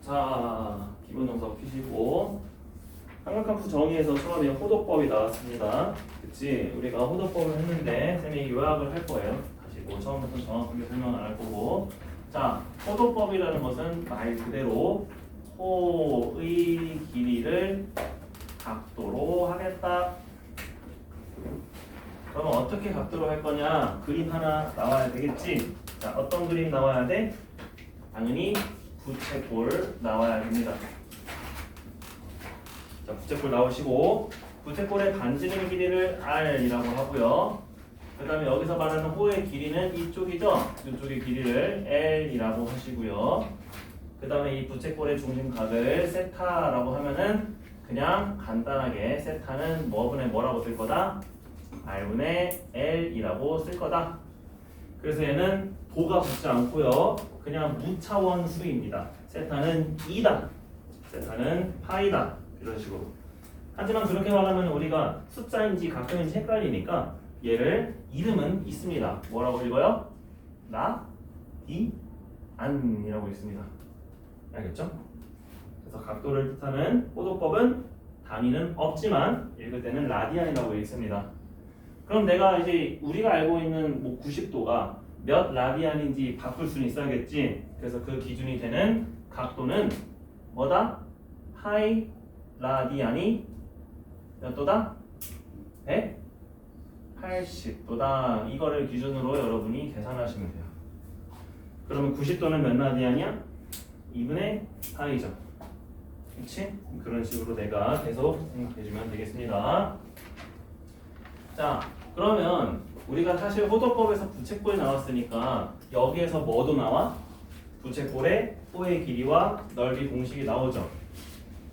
자, 기본 동사 펴시고 삼각함수 정의에서 처음에 호도법이 나왔습니다. 그치? 우리가 호도법을 했는데 쌤이 요약을 할 거예요. 다시 뭐 처음부터 정확하게 설명 안 할 거고. 자, 호도법이라는 것은 말 그대로 호의 길이를 각도로 하겠다. 그러면 어떻게 각도로 할 거냐? 그림 하나 나와야 되겠지? 자, 어떤 그림 나와야 돼? 당연히 부채꼴 나와야 됩니다. 자, 부채꼴 나오시고 부채꼴의 반지름 길이를 R이라고 하고요. 그 다음에 여기서 말하는 호의 길이는 이쪽이죠? 이쪽의 길이를 L이라고 하시고요. 그 다음에 이 부채꼴의 중심각을 세타라고 하면은 그냥 간단하게 세타는 뭐분의 뭐라고 쓸 거다? R분의 L이라고 쓸 거다. 그래서 얘는 도가 붙지 않고요. 그냥 무차원 수입니다. 세타는 2다. 세타는 파이다. 이런 식으로. 하지만 그렇게 말하면 우리가 숫자인지 각도인지 헷갈리니까 얘를 이름은 있습니다. 뭐라고 읽어요? 라, 디, 안이라고 있습니다. 알겠죠? 그래서 각도를 뜻하는 호도법은 단위는 없지만 읽을 때는 라디안이라고 읽습니다. 그럼 내가 이제 우리가 알고 있는 뭐 90도가 몇 라디안인지 바꿀 수는 있어야겠지. 그래서 그 기준이 되는 각도는 뭐다? 파이 라디안이 몇 도다? 180도다. 이거를 기준으로 여러분이 계산하시면 돼요. 그러면 90도는 몇 라디안이야? 2분의 파이죠. 그렇지? 그런 식으로 내가 계속 생각해주면 되겠습니다. 자, 그러면 우리가 사실 호도법에서 부채꼴이 나왔으니까 여기에서 뭐도 나와? 부채꼴의 호의 길이와 넓이 공식이 나오죠.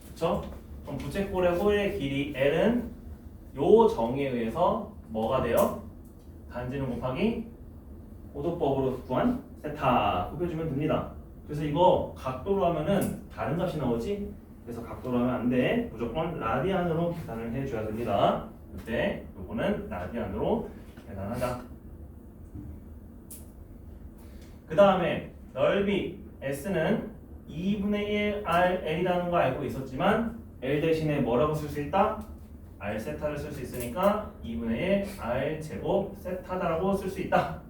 그쵸? 그럼 부채꼴의 호의 길이 L은 요 정의에 의해서 뭐가 돼요? 반지름 곱하기 호도법으로 구한 세타 곱해주면 됩니다. 그래서 이거 각도로 하면은 다른 값이 나오지? 그래서 각도로 하면 안 돼. 무조건 라디안으로 계산을 해줘야 됩니다. 그때 요거는 라디안으로 계산하자. 그 다음에 넓이 S는 2분의 1 RL이라는 거 알고 있었지만 L 대신에 뭐라고 쓸 수 있다? R 세타를 쓸 수 있으니까 2분의 1 R 제곱 세타다라고 쓸 수 있다.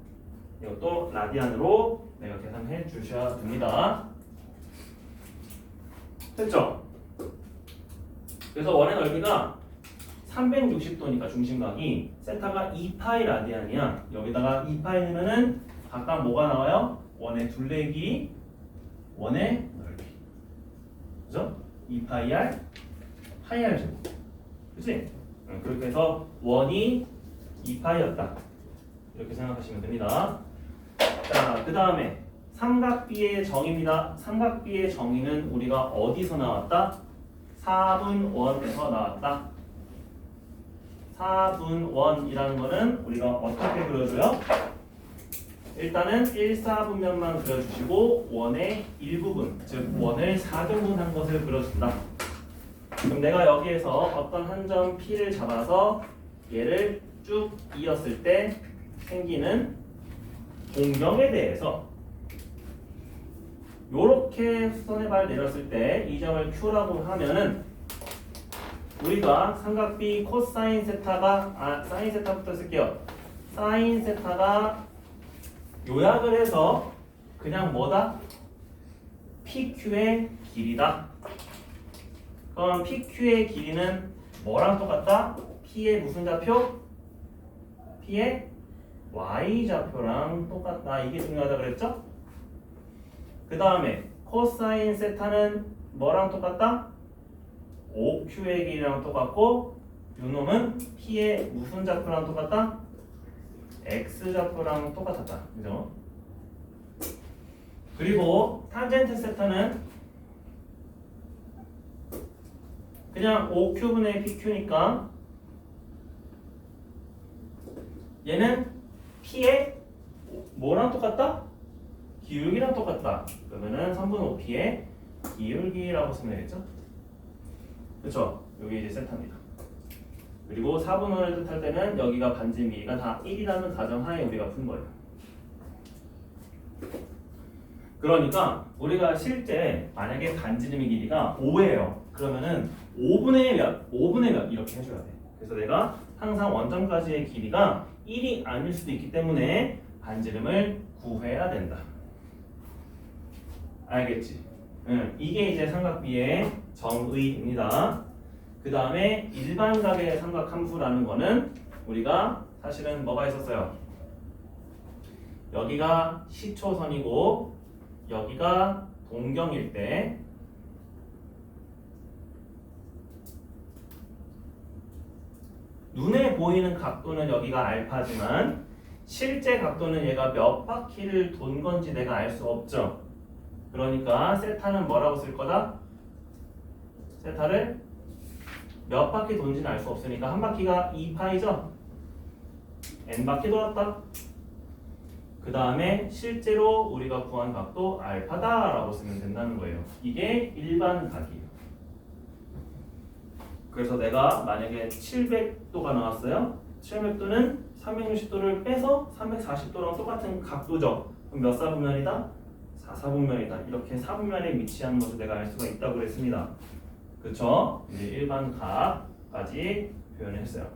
이것도 라디안으로 내가 계산해 주셔야 됩니다. 됐죠? 그래서 원의 넓이가 360도니까 중심각이 세타가 2파이 라디안이야. 여기다가 2파이 넣으면은 각각 뭐가 나와요? 원의 둘레기, 원의 넓이. 그죠? 2파이 R, 파이 R 제곱. 그치? 그렇게 해서 원이 2파이였다. 이렇게 생각하시면 됩니다. 자, 그 다음에 삼각비의 정의입니다. 삼각비의 정의는 우리가 어디서 나왔다? 4분원에서 나왔다. 4분원이라는 거는 우리가 어떻게 그려줘요? 일단은 1,4분면만 그려주시고 원의 일부분, 즉 원을 4등분한 것을 그려준다. 그럼 내가 여기에서 어떤 한 점 P를 잡아서 얘를 쭉 이었을 때 생기는 공경에 대해서 요렇게 수선의 발을 내렸을 때 이 점을 Q라고 하면은 우리가 삼각비 코사인 세타가 사인 세타부터 쓸게요. 사인 세타가 요약을 해서 그냥 뭐다? PQ의 길이다. 그럼 PQ의 길이는 뭐랑 똑같다? P의 무슨 좌표? P의 Y좌표랑 똑같다. 이게 중요하다 그랬죠? 그 다음에 코사인 세타는 뭐랑 똑같다? OQ의 길이랑 똑같고 요놈은 P의 무슨 좌표랑 똑같다? X좌표랑 똑같았다. 그죠? 그리고 탄젠트 세타는 그냥 OQ분의 PQ니까 얘는 P의 뭐랑 똑같다? 기울기랑 똑같다. 그러면은 3분의 5P의 기울기라고 쓰면 되겠죠? 그렇죠? 여기 이제 세타입니다. 그리고 4분원을 뜻할 때는 여기가 반지름 길이가 다 1이라는 가정하에 우리가 푼 거예요. 그러니까 우리가 실제 만약에 반지름의 길이가 5예요. 그러면은 5분의 몇, 5분의 몇 이렇게 해줘야 돼. 그래서 내가 항상 원점까지의 길이가 1이 아닐 수도 있기 때문에 반지름을 구해야 된다. 알겠지? 이게 이제 삼각비의 정의입니다. 그 다음에 일반각의 삼각함수라는 거는 우리가 사실은 뭐가 있었어요? 여기가 시초선이고 여기가 동경일 때 눈에 보이는 각도는 여기가 알파지만 실제 각도는 얘가 몇 바퀴를 돈 건지 내가 알 수 없죠. 그러니까 세타는 뭐라고 쓸 거다? 세타를 몇 바퀴 돈지는 알 수 없으니까 한 바퀴가 2파이죠? n바퀴 돌았다. 그 다음에 실제로 우리가 구한 각도 알파다라고 쓰면 된다는 거예요. 이게 일반각이에요. 그래서 내가 만약에 700도가 나왔어요. 700도는 360도를 빼서 340도랑 똑같은 각도죠. 그럼 몇 사분면이다? 4사분면이다. 이렇게 사분면에 위치하는 것을 내가 알 수가 있다고 그랬습니다. 그쵸? 이제 일반각까지 표현했어요.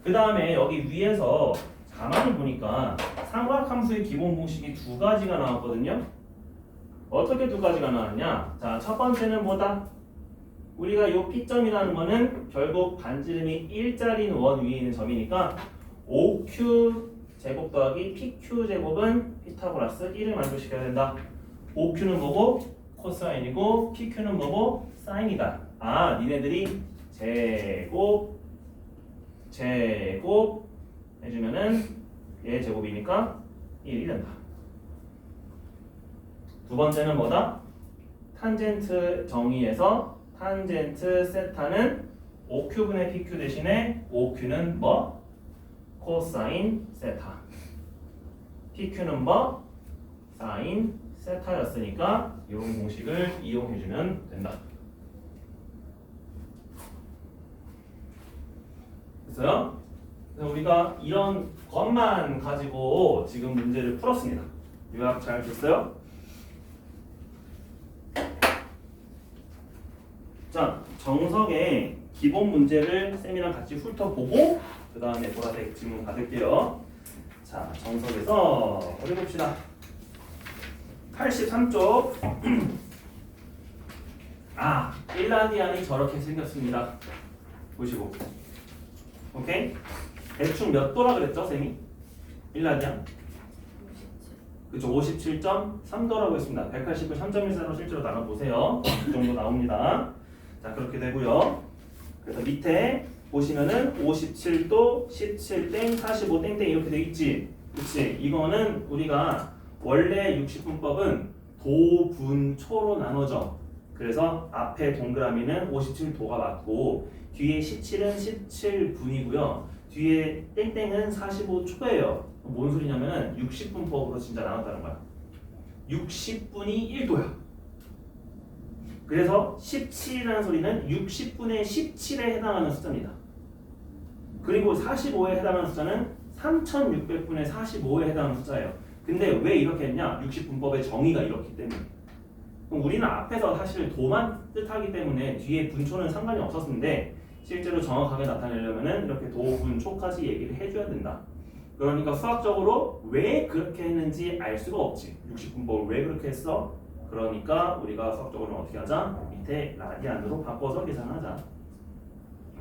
그 다음에 여기 위에서 가만히 보니까 삼각함수의 기본 공식이 두 가지가 나왔거든요. 어떻게 두 가지가 나왔냐? 자, 첫 번째는 뭐다? 우리가 이 P점이라는 거는 결국 반지름이 1짜리인 원 위에 있는 점이니까 OQ 제곱 더하기 PQ 제곱은 피타고라스 1을 만족시켜야 된다. OQ는 뭐고? 코사인이고 PQ는 뭐고? 사인이다. 아, 니네들이 제곱 해주면은 얘 제곱이니까 1이 된다. 두 번째는 뭐다? 탄젠트 정의에서 탄젠트 세타는 OQ분의 PQ 대신에 OQ는 뭐? 코사인 세타. PQ는 뭐? 사인 세타였으니까 이런 공식을 이용해주면 된다. 됐어요? 우리가 이런 것만 가지고 지금 문제를 풀었습니다. 요약 잘 됐어요? 자, 정석의 기본 문제를 쌤이랑 같이 훑어보고 그 다음에 보라색 질문 받을게요. 자, 정석에서 어디 봅시다. 83쪽 아, 일라디안이 저렇게 생겼습니다. 보시고 오케이? 대충 몇 도라 그랬죠, 쌤이? 일라디안? 그쵸, 57.3도라고 했습니다. 180을 3.14로 실제로 나눠보세요. 이 정도 나옵니다. 자, 그렇게 되고요. 그래서 밑에 보시면은 57도, 17땡, 45땡땡 이렇게 돼 있지. 그치? 이거는 우리가 원래 60분법은 도, 분, 초로 나눠져. 그래서 앞에 동그라미는 57도가 맞고 뒤에 17은 17분이고요. 뒤에 땡땡은 45초예요. 뭔 소리냐면은 60분법으로 진짜 나눴다는 거야. 60분이 1도야. 그래서 17이라는 소리는 60분의 17에 해당하는 숫자입니다. 그리고 45에 해당하는 숫자는 3600분의 45에 해당하는 숫자예요. 근데 왜 이렇게 했냐? 60분법의 정의가 이렇기 때문에. 그럼 우리는 앞에서 사실 도만 뜻하기 때문에 뒤에 분초는 상관이 없었는데 실제로 정확하게 나타내려면 이렇게 도, 분, 초까지 얘기를 해줘야 된다. 그러니까 수학적으로 왜 그렇게 했는지 알 수가 없지. 60분법을 왜 그렇게 했어? 그러니까 우리가 수학적으로 어떻게 하자? 밑에 라디안으로 바꿔서 계산하자.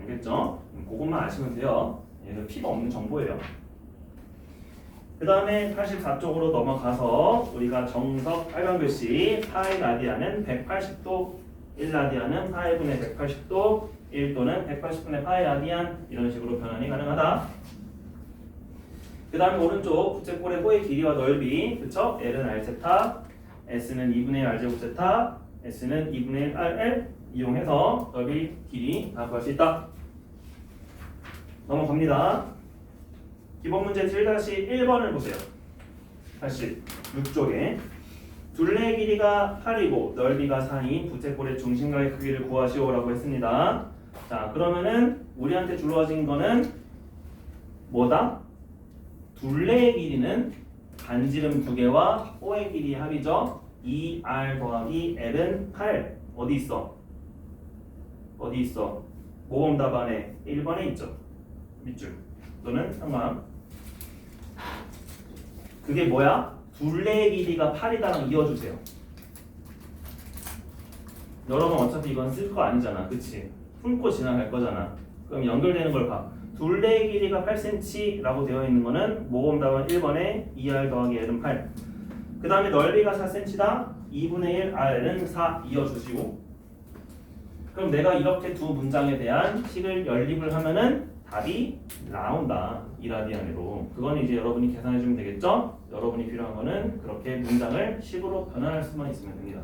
알겠죠? 그것만 아시면 돼요. 얘는 필요 없는 정보예요. 그 다음에 84쪽으로 넘어가서 우리가 정석 빨간 글씨 파이 라디안은 180도, 1라디안은 파이분의 180도, 1도는 180분의 파이 라디안 이런 식으로 변환이 가능하다. 그 다음에 오른쪽 부채꼴의 호의 길이와 넓이, 그쵸? L은 R세타, S는 2분의 1 R제곱세타, S는 2분의 1 RL 이용해서 넓이, 길이 다 구할 수 있다. 넘어갑니다. 기본 문제 7-1번을 보세요. 86쪽에 둘레 길이가 8이고 넓이가 4인 부채꼴의 중심각의 크기를 구하시오라고 했습니다. 자, 그러면은 우리한테 주어진 거는 뭐다? 둘레의 길이는 반지름 2개와 O의 길이의 합이죠. 2R 더하기 L은 8. 어디 있어? 어디 있어? 모범 답안에 1번에 있죠. 밑줄 또는 상관. 그게 뭐야? 둘레의 길이가 8이다랑 이어주세요. 여러분 어차피 이건 쓸 거 아니잖아. 그치? 훑고 지나갈 거잖아. 그럼 연결되는 걸 봐. 둘레의 길이가 8cm라고 되어 있는 거는 모범 답안 1번에 2R 더하기 L은 8. 그 다음에 넓이가 4cm다. 2분의 1 R은 4 이어주시고. 그럼 내가 이렇게 두 문장에 대한 식을 연립을 하면은 답이 나온다. 2라디안으로. 그건 이제 여러분이 계산해주면 되겠죠? 여러분이 필요한 거는 그렇게 문장을 식으로 변환할 수만 있으면 됩니다.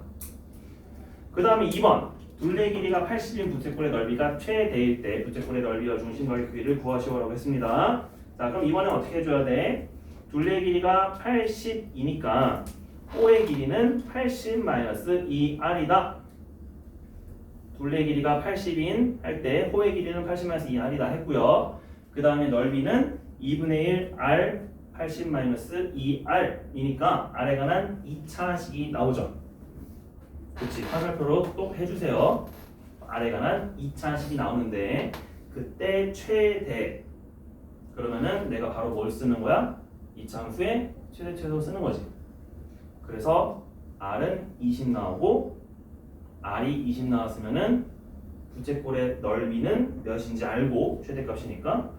그 다음에 2번. 둘레 길이가 80인 부채꼴의 넓이가 최대일 때 부채꼴의 넓이와 중심각의 크기를 구하시오라고 했습니다. 자, 그럼 이번엔 어떻게 해줘야 돼? 둘레 길이가 80이니까 O의 길이는 80-2R이다. 둘레 길이가 80인 할 때 호의 길이는 80-2R이다 했고요. 그 다음에 넓이는 2분의 1 R 80-2R이니까 R에 관한 2차식이 나오죠. 그치, 화살표로 또 해주세요. R에 관한 2차식이 나오는데 그때 최대 그러면은 내가 바로 뭘 쓰는 거야? 이차함수에 최대 최소 쓰는 거지. 그래서 R은 20 나오고 R이 20 나왔으면은 부채꼴의 넓이는 몇인지 알고 최대값이니까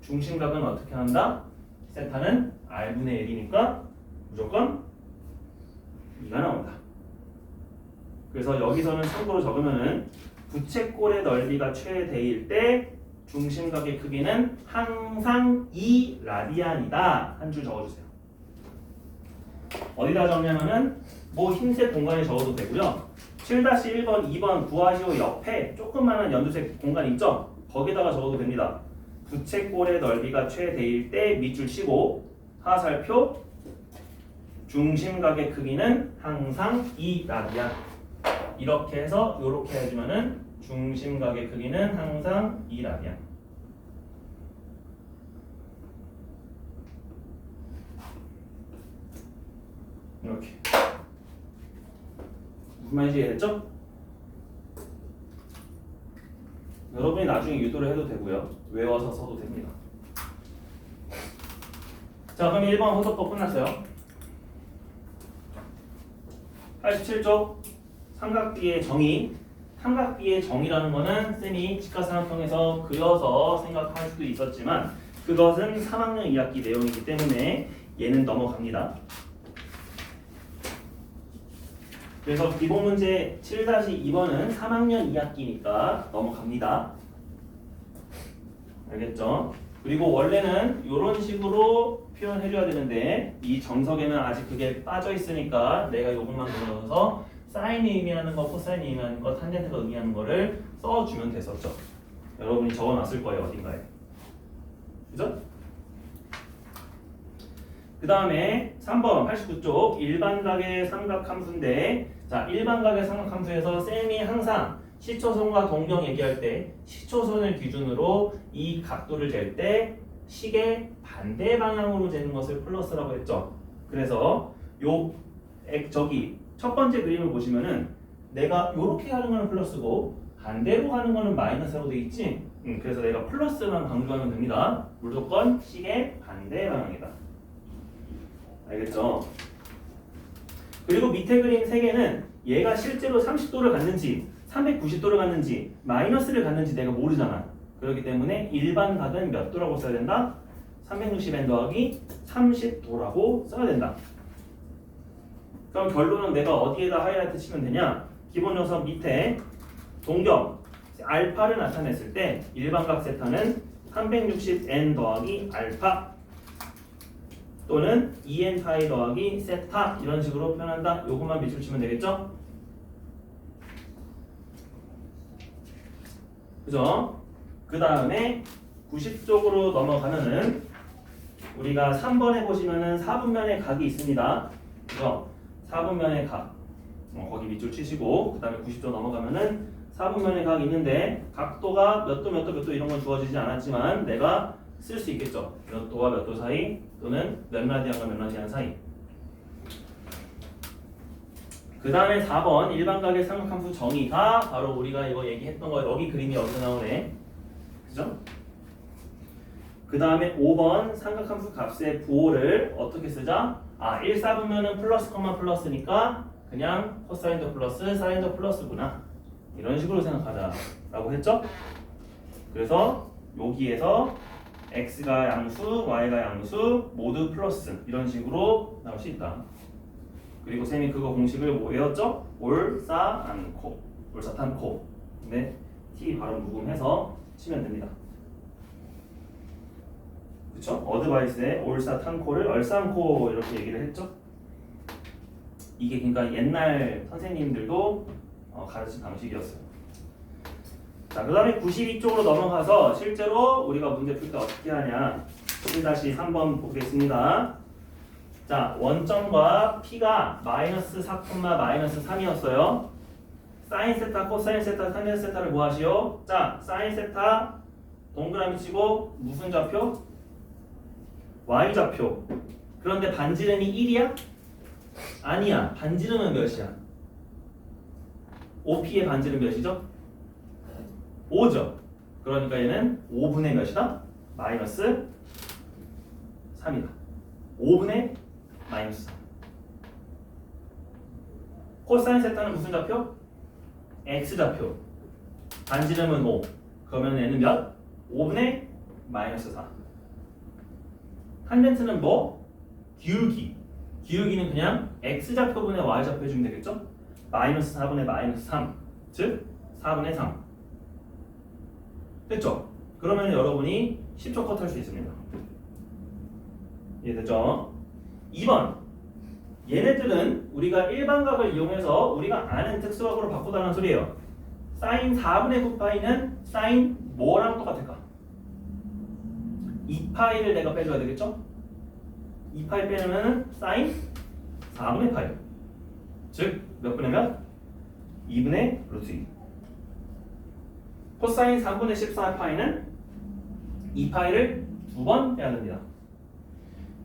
중심각은 어떻게 한다? 세타는 R분의 1이니까 무조건 2가 나온다. 그래서 여기서는 참고로 적으면은 부채꼴의 넓이가 최대일 때 중심각의 크기는 항상 2라디안이다. 한 줄 적어주세요. 어디다 적냐면은 뭐 흰색 공간에 적어도 되고요. 7-1번, 2번 구하시오 옆에 조그마한 연두색 공간 있죠? 거기다가 적어도 됩니다. 부채꼴의 넓이가 최대일 때 밑줄 치고 화살표 중심각의 크기는 항상 2라디안. 이렇게 해서 이렇게 해주면은 중심각의 크기는 항상 2라디안. 이렇게. 무슨 말인지 이해했죠? 여러분이 나중에 유도를 해도 되고요. 외워서 써도 됩니다. 자, 그럼 1번 호접법 끝났어요. 87쪽 삼각비의 정의. 삼각비의 정의라는 거는 쌤이 직각삼각형에서 그려서 생각할 수도 있었지만 그것은 3학년 2학기 내용이기 때문에 얘는 넘어갑니다. 그래서 기본 문제 7-2번은 3학년 2학기니까 넘어갑니다. 알겠죠? 그리고 원래는 이런 식으로 표현해줘야 되는데 이 정석에는 아직 그게 빠져 있으니까 내가 이것만 그려서 사인이 의미하는 거, 코사인이 의미하는 거, 탄젠트가 의미하는 거를 써주면 됐었죠. 여러분이 적어놨을 거예요, 어딘가에. 그죠? 그 다음에 3번 89쪽 일반각의 삼각함수인데 자, 일반각의 삼각함수에서 쌤이 항상 시초선과 동경 얘기할 때 시초선을 기준으로 이 각도를 잴 때 식의 반대 방향으로 재는 것을 플러스라고 했죠. 그래서 저기 첫 번째 그림을 보시면은 내가 이렇게 가는 거는 플러스고 반대로 가는 거는 마이너스라고 돼 있지. 그래서 내가 플러스만 강조하면 됩니다. 무조건 식의 반대 방향이다. 알겠죠? 그리고 밑에 그림 3개는 얘가 실제로 30도를 갔는지 390도를 갔는지 마이너스를 갔는지 내가 모르잖아. 그렇기 때문에 일반 각은 몇 도라고 써야 된다? 360n 더하기 30도라고 써야 된다. 그럼 결론은 내가 어디에다 하이라이트 치면 되냐? 기본 녀석 밑에 동경 알파를 나타냈을 때 일반각 세타는 360n 더하기 알파 또는 2n 파이 더하기 세타 이런 식으로 표현한다. 요것만 밑줄 치면 되겠죠? 그죠? 그 다음에 90쪽으로 넘어가면은 우리가 3번에 보시면은 4분면의 각이 있습니다. 그죠? 4분면의 각 거기 밑줄 치시고 그 다음에 90쪽 넘어가면은 4분면의 각이 있는데 각도가 몇 도 몇 도 몇 도 이런 건 주어지지 않았지만 내가 쓸 수 있겠죠. 몇 도와 몇 도 사이 또는 몇 라디안과 몇 라디안 사이. 그 다음에 4번 일반각의 삼각함수 정의가 바로 우리가 이거 얘기했던 거 여기 그림이 여기서 나오네. 그죠? 그 다음에 5번 삼각함수 값의 부호를 어떻게 쓰자? 1, 4분면은 플러스 컴마 플러스니까 그냥 코사인도 플러스 사인도 플러스구나. 이런 식으로 생각하자 라고 했죠? 그래서 여기에서 x가 양수, y가 양수 모두 플러스 이런 식으로 나올 수 있다. 그리고 쌤이 그거 공식을 뭐 외웠죠? 올싸않고 올싸탄코. 근데 t 발음 묵음해서 치면 됩니다. 그쵸? 어드바이스에 올싸탄코를 얼싸안코 이렇게 얘기를 했죠? 이게 그러니까 옛날 선생님들도 가르친 방식이었어요. 자, 그 다음에 92쪽으로 넘어가서 실제로 우리가 문제 풀 때 어떻게 하냐 1-3번 보겠습니다. 자, 원점과 P가 마이너스 4, 마이너스 3이었어요. 사인 세타, 코사인 세타, 탄젠 세타를 뭐 하시오? 자, 사인 세타 동그라미 치고 무슨 좌표? Y좌표. 그런데 반지름이 1이야? 아니야. 반지름은 몇이야? OP의 반지름 몇이죠? 5죠. 그러니까 얘는 5분의 몇이다? 마이너스 3이다. 5분의 마이너스 3. 코사인 세타는 무슨 좌표? X좌표. 반지름은 5. 그러면 얘는 몇? 5분의 마이너스 4. 탄젠트는 뭐? 기울기. 기울기는 그냥 X좌표분의 Y좌표 해주면 되겠죠? 마이너스 4분의 마이너스 3. 즉 4분의 3. 됐죠? 그러면 여러분이 10초 컷 할 수 있습니다. 이해됐죠? 2번. 얘네들은 우리가 일반각을 이용해서 우리가 아는 특수각으로 바꾸다는 소리예요. 사인 4분의 9파이는 사인 뭐랑 똑같을까? 2파이를 내가 빼줘야 되겠죠? 2파이 빼면 사인 4분의 파이. 즉 몇 분의 몇? 2분의 루트 2. 코사인 3분의 14파이는 2파이를 2번 빼야 됩니다.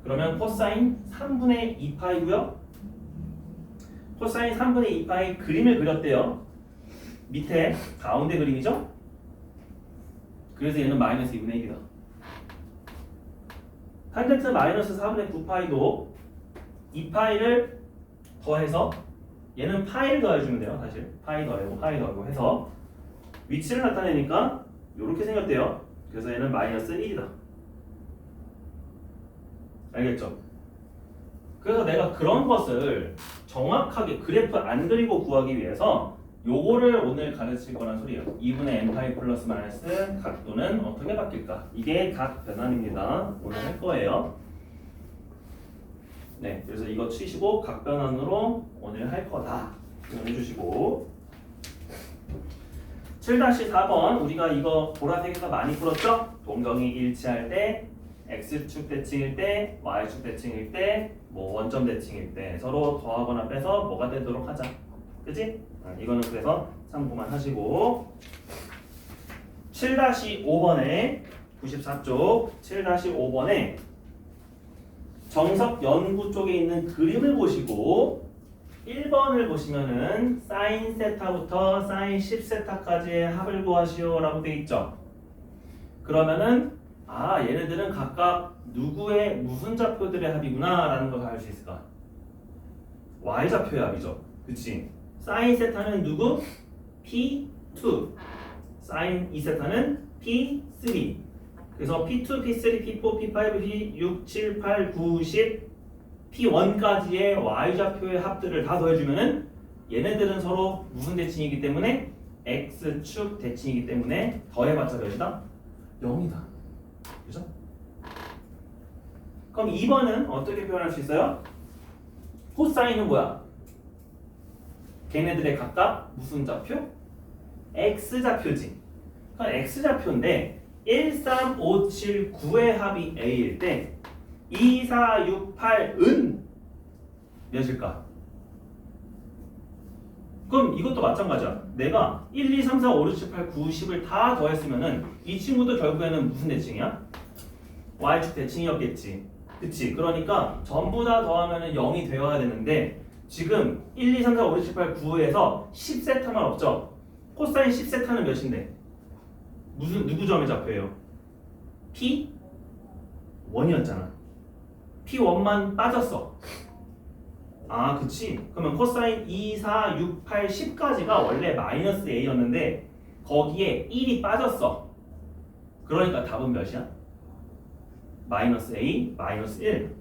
그러면 코사인 3분의 2파이고요. 코사인 3분의 2파이 그림을 그렸대요. 밑에 가운데 그림이죠? 그래서 얘는 마이너스 2분의 1이다. 탄젠트 마이너스 4분의 9파이도 2파이를 더해서 얘는 파이를 더해주면 돼요. 사실 파이 더하고 파이 더하고 해서 위치를 나타내니까 이렇게 생겼대요. 그래서 얘는 마이너스 1이다. 알겠죠? 그래서 내가 그런 것을 정확하게 그래프 안 그리고 구하기 위해서 요거를 오늘 가르칠 거란 소리예요. 2분의 n파이 플러스 마이너스 각도는 어떻게 바뀔까? 이게 각 변환입니다. 오늘 할 거예요. 네, 그래서 이거 치시고 각 변환으로 오늘 할 거다. 해주시고 7-4번 우리가 이거 보라색에서 많이 풀었죠? 동경이 일치할 때 X축 대칭일 때, Y축 대칭일 때, 뭐 원점 대칭일 때 서로 더하거나 빼서 뭐가 되도록 하자. 그치? 이거는 그래서 참고만 하시고 7-5번에 94쪽 7-5번에 정석 연구 쪽에 있는 그림을 보시고 1번을 보시면은 사인 세타부터 사인 10세타까지의 합을 구하시오 라고 되어 있죠. 그러면은 얘네들은 각각 누구의 무슨 좌표들의 합이구나 라는 걸 알 수 있을까? Y좌표의 합이죠. 그치? 사인 세타는 누구? P2. 사인 2세타는 P3. 그래서 P2, P3, P4, P5, P6, 7, 8, 9, 10 P1까지의 Y좌표의 합들을 다 더해주면은 얘네들은 서로 무슨 대칭이기 때문에 X축 대칭이기 때문에 더해봤자 몇이다? 0이다. 그죠? 그럼 2번은 어떻게 표현할 수 있어요? 코사인은 뭐야? 걔네들의 각각 무슨 좌표? X좌표지. 그럼 X좌표인데 1, 3, 5, 7, 9의 합이 A일 때 2, 4, 6, 8은 몇일까? 그럼 이것도 마찬가지야. 내가 1, 2, 3, 4, 5, 6, 7, 8, 9, 10을 다 더했으면은 이 친구도 결국에는 무슨 대칭이야? y축 대칭이었겠지. 그치? 그러니까 전부 다 더하면 0이 되어야 되는데 지금 1, 2, 3, 4, 5, 6, 7, 8, 9에서 10세타만 없죠? 코사인 10세타는 몇인데? 누구 점의 좌표예요? P? 1이었잖아. P1만 빠졌어. 아, 그치? 그러면 코사인 2, 4, 6, 8, 10까지가 원래 마이너스 A였는데 거기에 1이 빠졌어. 그러니까 답은 몇이야? 마이너스 A, 마이너스 1.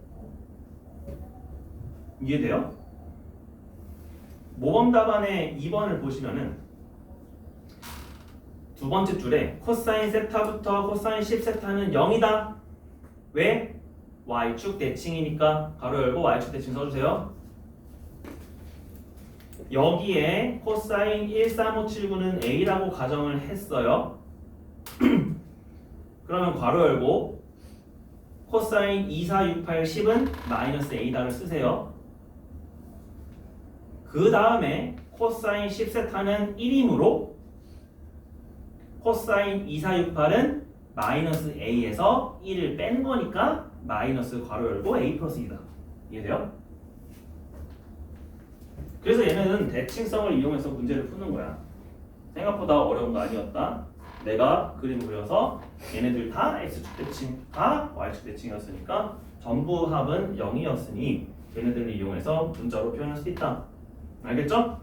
이해돼요? 모범 답안의 2번을 보시면은 두 번째 줄에 코사인 세타부터 코사인 10세타는 0이다. 왜? y축 대칭이니까 가로 열고 y축 대칭 써주세요. 여기에 코사인 13579는 A라고 가정을 했어요. 그러면 괄호 열고 코사인 2468 10은 마이너스 A다를 쓰세요. 그 다음에 코사인 10세타는 1이므로 코사인 2468은 마이너스 A에서 1을 뺀 거니까 마이너스 괄호 열고 A 플러스 2다. 이해돼요? 그래서 얘네는 대칭성을 이용해서 문제를 푸는 거야. 생각보다 어려운 거 아니었다. 내가 그림 그려서 얘네들 다 X축 대칭, 다 Y축 대칭이었으니까 전부 합은 0이었으니 얘네들을 이용해서 문자로 표현할 수 있다. 알겠죠?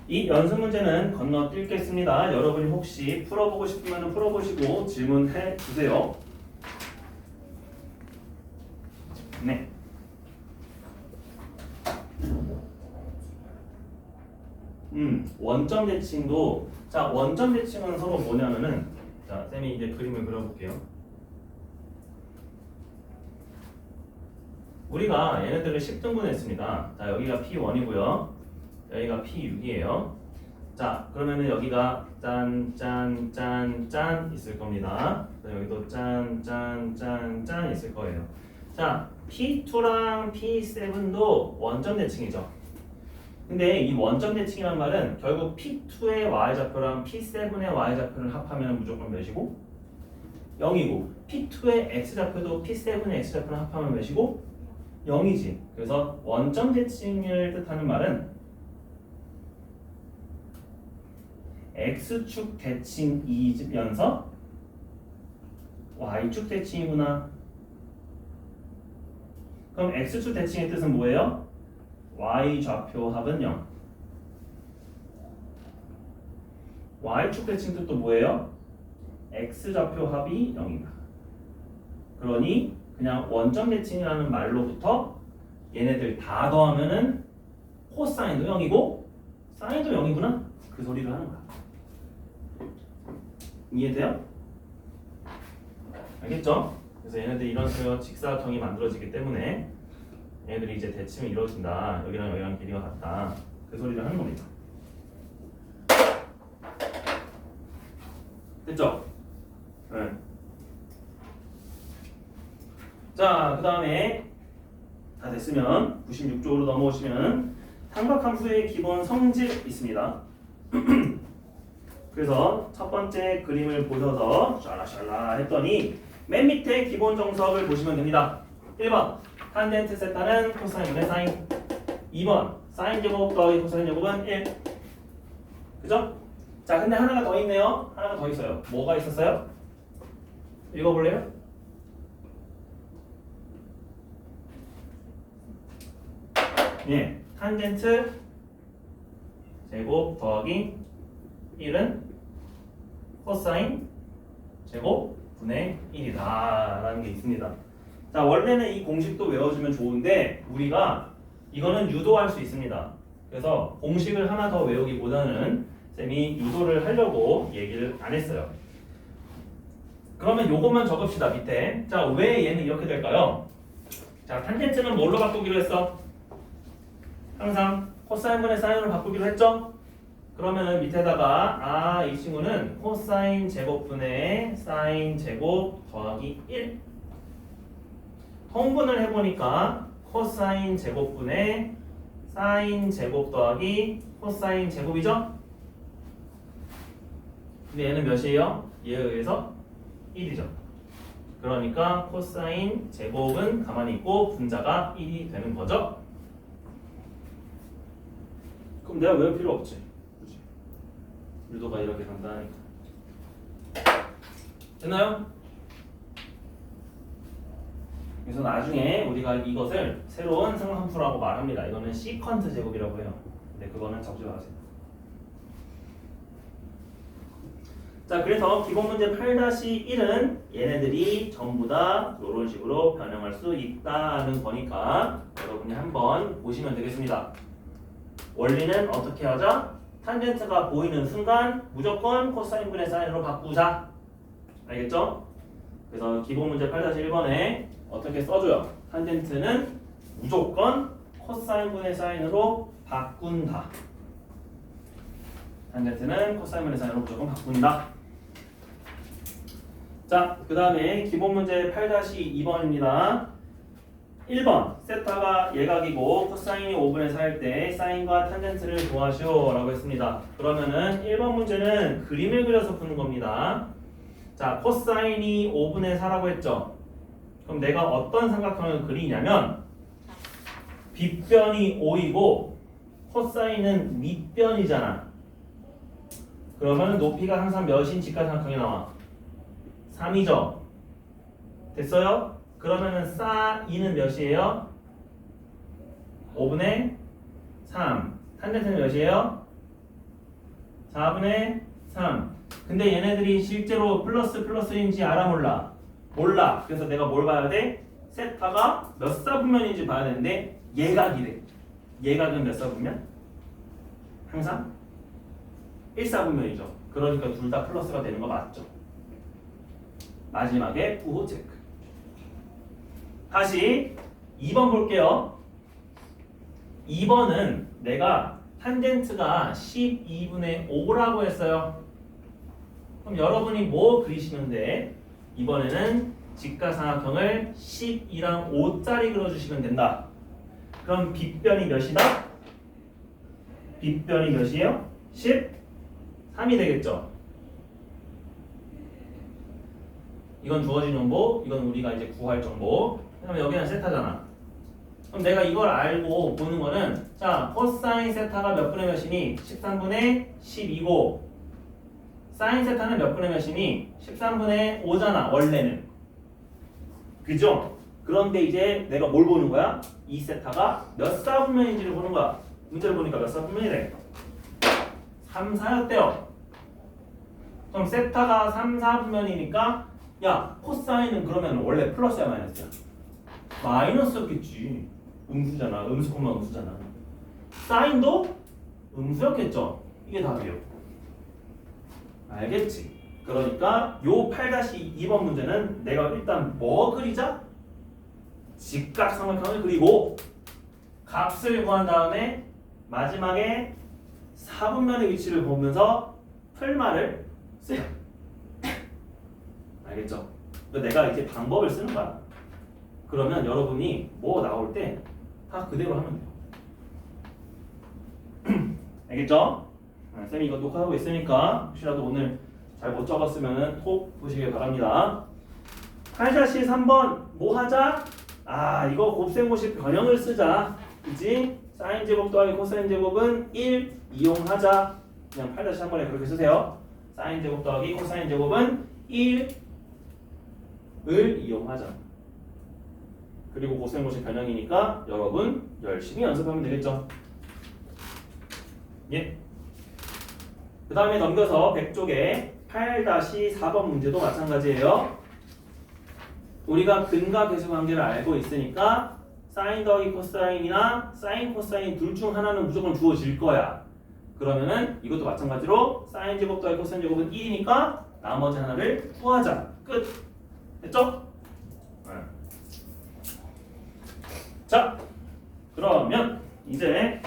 이 연습 문제는 건너뛸겠습니다. 여러분이 혹시 풀어보고 싶으면 풀어보시고 질문해 주세요. 네. 원점 대칭도 자 원점 대칭은 서로 뭐냐면은 자 쌤이 이제 그림을 그려볼게요. 우리가 얘네들을 10등분 했습니다. 자 여기가 P1이고요. 여기가 P6이에요. 자 그러면은 여기가 짠 있을 겁니다. 여기도 짠 있을 거예요. 자 P2랑 P7도 원점 대칭이죠. 근데 이 원점 대칭이란 말은 결국 P2의 y좌표랑 P7의 y좌표를 합하면 무조건 몇이고? 0이고 P2의 x좌표도 P7의 x좌표를 합하면 몇이고? 0이지. 그래서 원점 대칭을 뜻하는 말은 x축 대칭이면서 y축 대칭이구나. 그럼 x축 대칭의 뜻은 뭐예요? y좌표 합은 0. y축 대칭 뜻도 뭐예요? x좌표 합이 0이다. 그러니 그냥 원점 대칭이라는 말로부터 얘네들 다 더하면은 코사인도 0이고 사인도 0이구나. 그 소리를 하는 거야. 이해돼요? 알겠죠? 그래서 얘네들 이런 식으로 직사각형이 만들어지기 때문에 얘네들이 이제 대칭이 이루어진다. 여기랑 여기랑 길이가 같다. 그 소리를 하는 겁니다. 됐죠? 네. 자, 그 다음에 다 됐으면 96쪽으로 넘어오시면 삼각함수의 기본 성질 있습니다. 그래서 첫 번째 그림을 보셔서 샬라샬라 했더니 맨 밑에 기본 정석을 보시면 됩니다. 1번 탄젠트 세타는 코사인분의 사인. 2번 사인 제곱 더하기 코사인 제곱은 1. 그죠? 자 근데 하나가 더 있네요. 하나가 더 있어요. 뭐가 있었어요? 읽어볼래요? 예, 탄젠트 제곱 더하기 1은 코사인 제곱 분의 1이다 라는 게 있습니다. 자 원래는 이 공식도 외워주면 좋은데 우리가 이거는 유도할 수 있습니다. 그래서 공식을 하나 더 외우기보다는 쌤이 유도를 하려고 얘기를 안 했어요. 그러면 요것만 적읍시다 밑에. 자 왜 얘는 이렇게 될까요? 자 탄젠트는 뭘로 바꾸기로 했어? 항상 코사인분의 사인으로 바꾸기로 했죠? 그러면은 밑에다가 이 친구는 코사인 제곱분의 사인 제곱 더하기 1. 통분을 해보니까 코사인 제곱분의 사인 제곱 더하기 코사인 제곱이죠? 근데 얘는 몇이에요? 얘에 의해서 1이죠. 그러니까 코사인 제곱은 가만히 있고 분자가 1이 되는 거죠. 그럼 내가 외울 필요 없지. 그치? 유도가 이렇게 간단하니까. 됐나요? 그래서 나중에 우리가 이것을 새로운 상함수라고 말합니다. 이거는 시퀀트 제곱이라고 해요. 근데 그거는 적지 마세요. 자, 그래서 기본 문제 8-1은 얘네들이 전부 다 이런 식으로 변형할 수 있다는 거니까 여러분이 한번 보시면 되겠습니다. 원리는 어떻게 하자? 탄젠트가 보이는 순간 무조건 코사인분의 사인으로 바꾸자. 알겠죠? 그래서 기본 문제 8-1번에 어떻게 써줘요? 탄젠트는 무조건 코사인분의 사인으로 바꾼다. 탄젠트는 코사인분의 사인으로 무조건 바꾼다. 자, 그 다음에 기본 문제 8-2번입니다. 1번 세타가 예각이고 코사인이 5분의 4일 때 사인과 탄젠트를 구하시오 라고 했습니다. 그러면은 1번 문제는 그림을 그려서 푸는 겁니다. 자, 코사인이 5분의 4라고 했죠. 그럼 내가 어떤 삼각형을 그리냐면 빗변이 5이고 코사인은 밑변이잖아. 그러면 높이가 항상 몇인 직각삼각형이 나와? 3이죠. 됐어요? 그러면은 사인은 몇이에요? 5분의 3. 탄젠트는 몇이에요? 4분의 3. 근데 얘네들이 실제로 플러스인지 알아 몰라? 몰라. 그래서 내가 뭘 봐야 돼? 세타가 몇 사분면인지 봐야 되는데 예각이래. 예각은 몇 사분면? 항상 1사분면이죠. 그러니까 둘 다 플러스가 되는 거 맞죠? 마지막에 부호 체크. 다시 2번 볼게요. 2번은 내가 탄젠트가 12분의 5라고 했어요. 그럼 여러분이 뭐 그리시면 돼? 이번에는 직각삼각형을 12랑 5짜리 그려주시면 된다. 그럼 빗변이 몇이다? 빗변이 몇이에요? 13이 되겠죠. 이건 주어진 정보, 이건 우리가 이제 구할 정보. 그다음에 여기는 세타잖아. 그럼 내가 이걸 알고 보는 거는 자, 코사인 세타가 몇 분의 몇이니? 13분의 12고 사인 세타는 몇 분의 몇이니? 13분의 5잖아, 원래는. 그죠? 그런데 이제 내가 뭘 보는 거야? 이 세타가 몇 사분면인지를 보는 거야. 문제를 보니까 몇 사분면이래? 3, 4였대요. 그럼 세타가 3, 4분면이니까 야, 코사인은 그러면 원래 플러스야 마이너스야? 마이너스였겠지. 음수잖아. 음수 콤마 음수잖아. 사인도 음수였겠죠. 이게 답이요. 알겠지? 그러니까 요 8-2번 문제는 내가 일단 뭐 그리자? 직각삼각형을 그리고 값을 구한 다음에 마지막에 4분면의 위치를 보면서 풀말을 써요. 알겠죠? 내가 이제 방법을 쓰는 거야. 그러면 여러분이 뭐 나올 때 다 그대로 하면 돼요. 알겠죠? 쌤이 이거 녹화하고 있으니까 혹시라도 오늘 잘 못 적었으면 톡 보시길 바랍니다. 8-3번 뭐 하자? 아, 이거 곱셈고시 변형을 쓰자. 그치? 사인 제곱 더하기 코사인 제곱은 1 이용하자. 그냥 8-3번에 그렇게 쓰세요. 사인 제곱 더하기 코사인 제곱은 1을 이용하자. 그리고 곱셈고시 변형이니까 여러분 열심히 연습하면 되겠죠? 예. 그 다음에 넘겨서 100쪽에 8-4번 문제도 마찬가지예요. 우리가 근과 계수 관계를 알고 있으니까 사인 더하기 코사인이나 사인 코사인 둘 중 하나는 무조건 주어질 거야. 그러면은 이것도 마찬가지로 사인 제곱 더하기 코사인 제곱은 1이니까 나머지 하나를 구하자. 끝. 됐죠? 자, 그러면 이제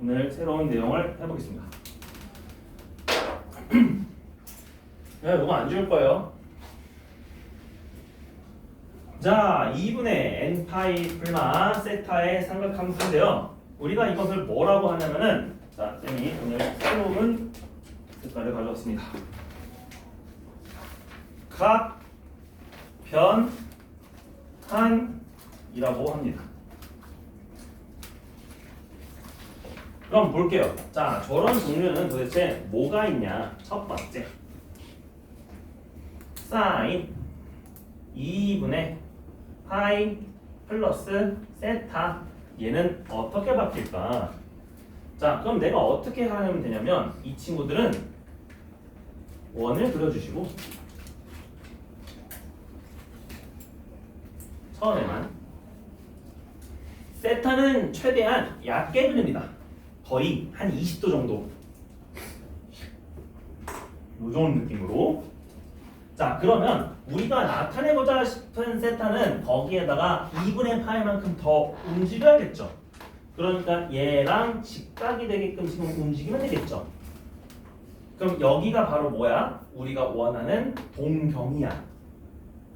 오늘 새로운 내용을 해보겠습니다. 네, 이거 안 지울 거예요. 자, 2분의 n파이 플마 세타의 삼각함수인데요. 우리가 이것을 뭐라고 하냐면은 자, 쌤이 오늘 새로운 색깔을 가져왔습니다. 변환이라고 합니다. 그럼 볼게요. 자, 저런 종류는 도대체 뭐가 있냐? 첫 번째, 사인 2분의 파이 플러스 세타, 얘는 어떻게 바뀔까? 자, 그럼 내가 어떻게 하면 되냐면 이 친구들은 원을 그려주시고 처음에만 세타는 최대한 얕게 그립니다. 거의 한 20도 정도, 요 정도 느낌으로. 자, 그러면 우리가 나타내고자 싶은 세타는 거기에다가 2분의 파이만큼 더 움직여야겠죠. 그러니까 얘랑 직각이 되게끔 지금 움직이면 되겠죠. 그럼 여기가 바로 뭐야? 우리가 원하는 동경이야.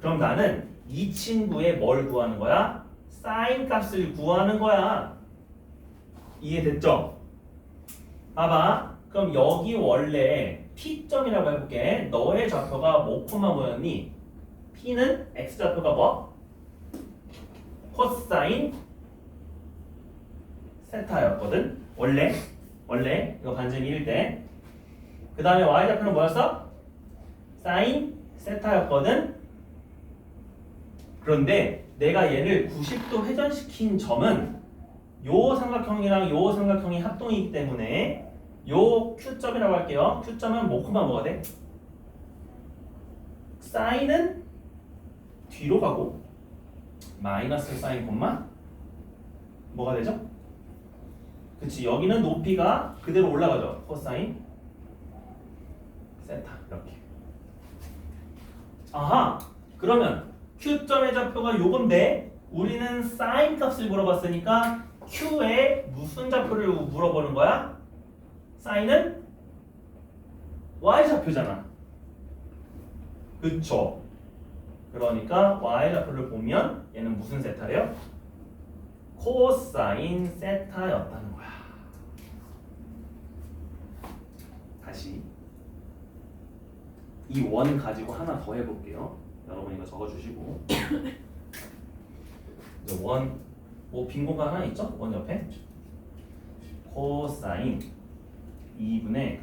그럼 나는 이 친구의 뭘 구하는 거야? 사인 값을 구하는 거야. 이해됐죠? 봐봐. 그럼 여기 원래 P점이라고 해볼게. 너의 좌표가 뭐코마 뭐였니? P는 X좌표가 뭐? 코사인 세타였거든. 원래 이거 반증 1일 때. 그 다음에 Y좌표는 뭐였어? 사인 세타였거든. 그런데 내가 얘를 90도 회전시킨 점은 요 삼각형이랑 요 삼각형이 합동이기 때문에 요 Q점이라고 할게요. Q점은 뭐코마 뭐가 돼? 사인은 뒤로 가고 마이너스 사인 콤마 뭐가 되죠? 그치, 여기는 높이가 그대로 올라가죠. 코사인 세타 이렇게. 아하, 그러면 Q점의 좌표가 요건데 우리는 사인 값을 물어봤으니까 Q의 무슨 좌표를 물어보는 거야? 사인은 Y좌표잖아. 그쵸? 그러니까 Y좌표를 보면 얘는 무슨 세타래요? 코사인 세타였다는 거야. 다시 이 원 가지고 하나 더 해볼게요. 여러분 이거 적어주시고 원, 뭐 빈 공간 하나 있죠? 원 옆에 코사인 2분의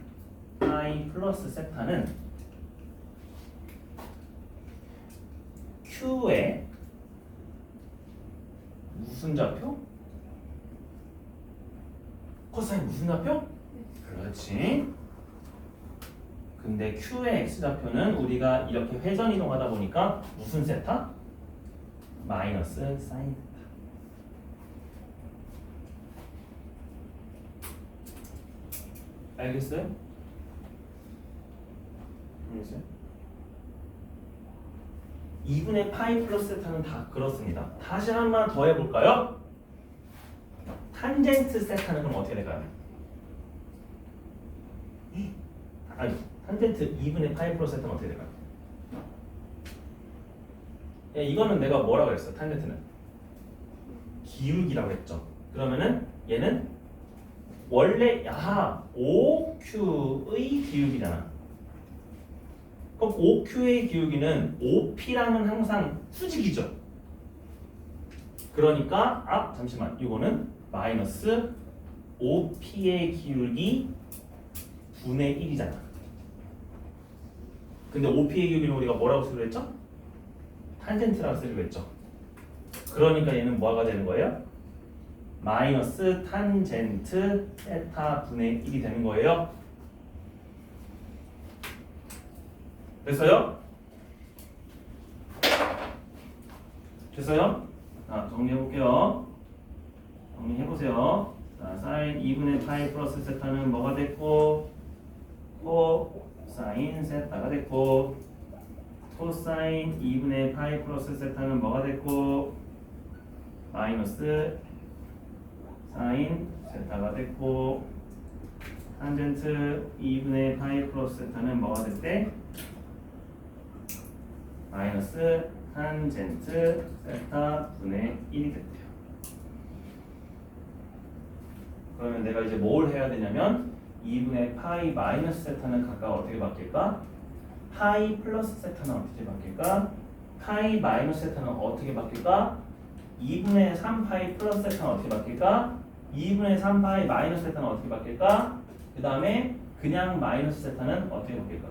파이 플러스 세타는 Q의 무슨 좌표? 코사인 무슨 좌표? 그렇지. 근데 Q의 X좌표는 우리가 이렇게 회전 이동하다 보니까 무슨 세타? 마이너스 사인 세타. 알겠어요? 알겠어요? 2분의 파이 플러스 세타는 다 그렇습니다. 다시 한 번 더 해볼까요? 탄젠트 세타는 그럼 어떻게 될까요? 아니, 탄젠트 2분의 파이 플러스 세타는 어떻게 될까요? 예, 이거는 내가 뭐라고 했어? 탄젠트는 기울기라고 했죠. 그러면은 얘는 원래 OQ의 기울기잖아. 그럼 OQ의 기울기는 OP랑은 항상 수직이죠. 그러니까 잠시만, 이거는 마이너스 OP의 기울기 분의 1이잖아. 근데 OP의 기울기는 우리가 뭐라고 쓰기로 했죠? 탄젠트라고 쓰기로 했죠. 그러니까 얘는 뭐가 되는 거예요? 마이너스 탄젠트 세타 분의 1이 되는 거예요. 됐어요? 됐어요? 자, 정리해볼게요. 정리해보세요. 자, 사인 2분의 파이 플러스 세타는 뭐가 됐고, 코사인 세타가 됐고, 코사인 2분의 파이 플러스 세타는 뭐가 됐고, 마이너스 사인 세타가 됐고, 탄젠트 2분의 파이 플러스 세타는 뭐가 됐대? 마이너스 탄젠트 세타 분의 1이 됐대요. 그러면 내가 이제 뭘 해야 되냐면 2분의 파이 마이너스 세타는 각각 어떻게 바뀔까? 파이 플러스 세타는 어떻게 바뀔까? 파이 마이너스 세타는 어떻게 바뀔까? 2분의 3파이 플러스 세타는 어떻게 바뀔까? 2분의 3파이 마이너스 세타는 어떻게 바뀔까? 그 다음에 그냥 마이너스 세타는 어떻게 바뀔까?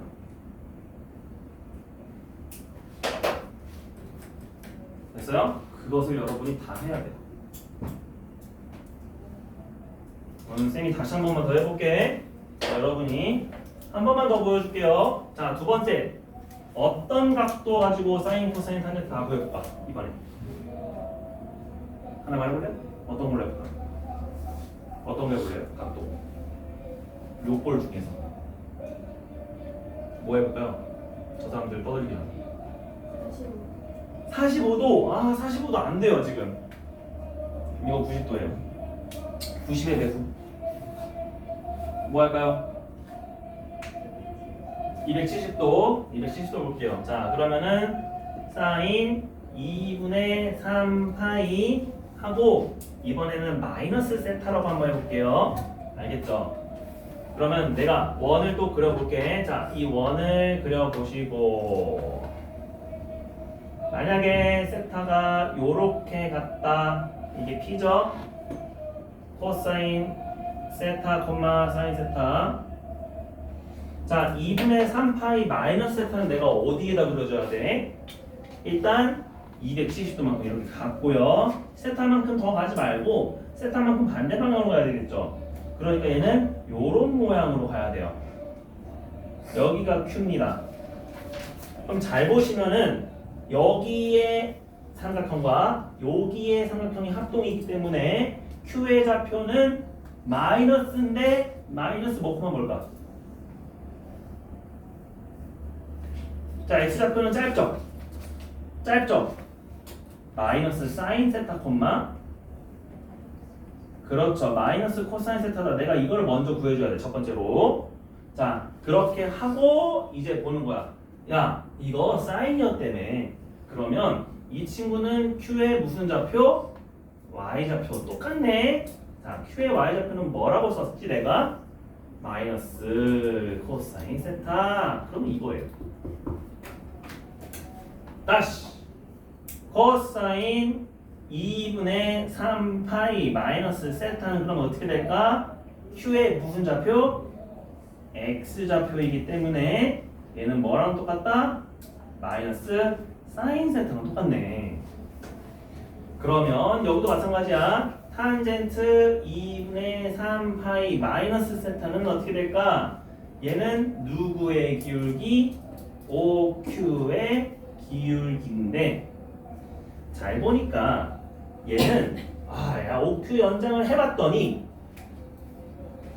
됐어요? 그것을 여러분이 다 해야 돼요. 오늘 쌤이 다시 한 번만 더 해볼게. 자, 여러분이 한 번만 더 보여줄게요. 자, 두 번째. 어떤 각도 가지고 사인, 코사인, 탄젠트 다 구해볼까? 이번에. 하나 말해볼래? 어떤 걸로 해볼까? 어떤 거 해볼래요? 각도. 요꼴 중에서. 뭐 해볼까요? 저 사람들 떠들기 하는. 45도! 아, 45도 안 돼요, 지금. 이거 90도예요. 90의 배수. 뭐 할까요? 270도. 270도 볼게요. 자, 그러면은 사인 2분의 3파이 하고 이번에는 마이너스 세타라고 한번 해볼게요. 알겠죠? 그러면 내가 원을 또 그려볼게. 자, 이 원을 그려보시고 만약에 세타가 요렇게 갔다. 이게 P죠? 코사인 세타, 사인 세타. 자, 2분의 3파이 마이너스 세타는 내가 어디에다 그려줘야 돼? 일단 270도만큼 이렇게 갔고요. 세타만큼 더 가지 말고 세타만큼 반대 방향으로 가야 되겠죠? 그러니까 얘는 요런 모양으로 가야 돼요. 여기가 Q입니다. 그럼 잘 보시면은 여기에 삼각형과 여기에 삼각형이 합동이 있기 때문에 Q의 좌표는 마이너스인데 마이너스 뭐만 볼까? 자, X좌표는 짧죠? 짧죠? 마이너스 사인 세타 콤마 그렇죠. 마이너스 코사인 세타다. 내가 이걸 먼저 구해줘야 돼. 첫 번째로. 자, 그렇게 하고 이제 보는 거야. 야, 이거 사인이었다며. 그러면 이 친구는 Q의 무슨 좌표? Y좌표 똑같네. 자, Q의 Y좌표는 뭐라고 썼지 내가? 마이너스 코사인 세타. 그럼 이거예요. 다시 코사인 2분의 3파이 마이너스 세타는 그럼 어떻게 될까? Q의 무슨 좌표? X좌표이기 때문에 얘는 뭐랑 똑같다? 마이너스 사인 세타랑 똑같네. 그러면 여기도 마찬가지야. 탄젠트 2분의 3파이 마이너스 세타는 어떻게 될까? 얘는 누구의 기울기? OQ의 기울기인데 잘 보니까 얘는 야 OQ 연장을 해봤더니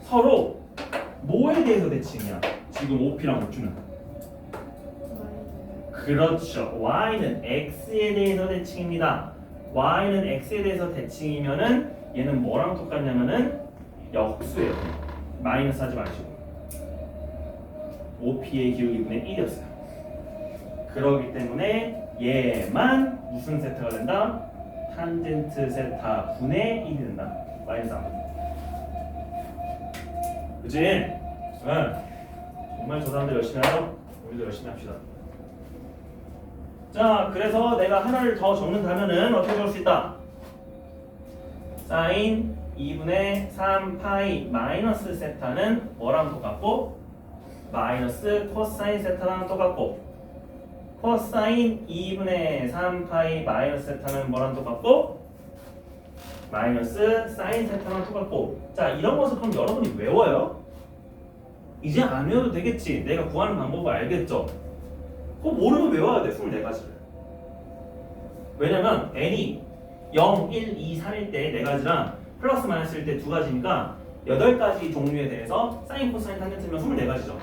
서로 뭐에 대해서 대칭이야? 지금 OP랑 OQ는 그렇죠. Y는 X에 대해서 대칭입니다. Y는 X에 대해서 대칭이면은 얘는 뭐랑 똑같냐면은 역수예요. 마이너스 하지 마시고 OP의 기울기분의 1이었어요. 그러기 때문에 얘만 무슨 세타가 된다? 탄젠트 세타 분의 1이 된다. 마이너스 3. 그치? 응. 정말 저 사람들 열심히 하죠? 우리도 열심히 합시다. 자, 그래서 내가 하나를 더 적는다면은 어떻게 적을 수 있다? 사인 2분의 3파이 마이너스 세타는 뭐랑 똑같고 마이너스 코사인 세타랑 똑같고 코사인 2분의 3파이 마이너스 세타는 뭐랑 똑같고 마이너스 사인 세타랑 똑같고. 자, 이런 것을 그럼 여러분이 외워요? 이제 안 외워도 되겠지. 내가 구하는 방법을 알겠죠? 그거 모르면 외워야 돼. 24가지를. 왜냐면 n이 0, 1, 2, 3일 때 4가지랑 플러스 마이너스일 때 2가지니까 8가지 종류에 대해서 사인, 코사인, 탄젠트면 24가지죠.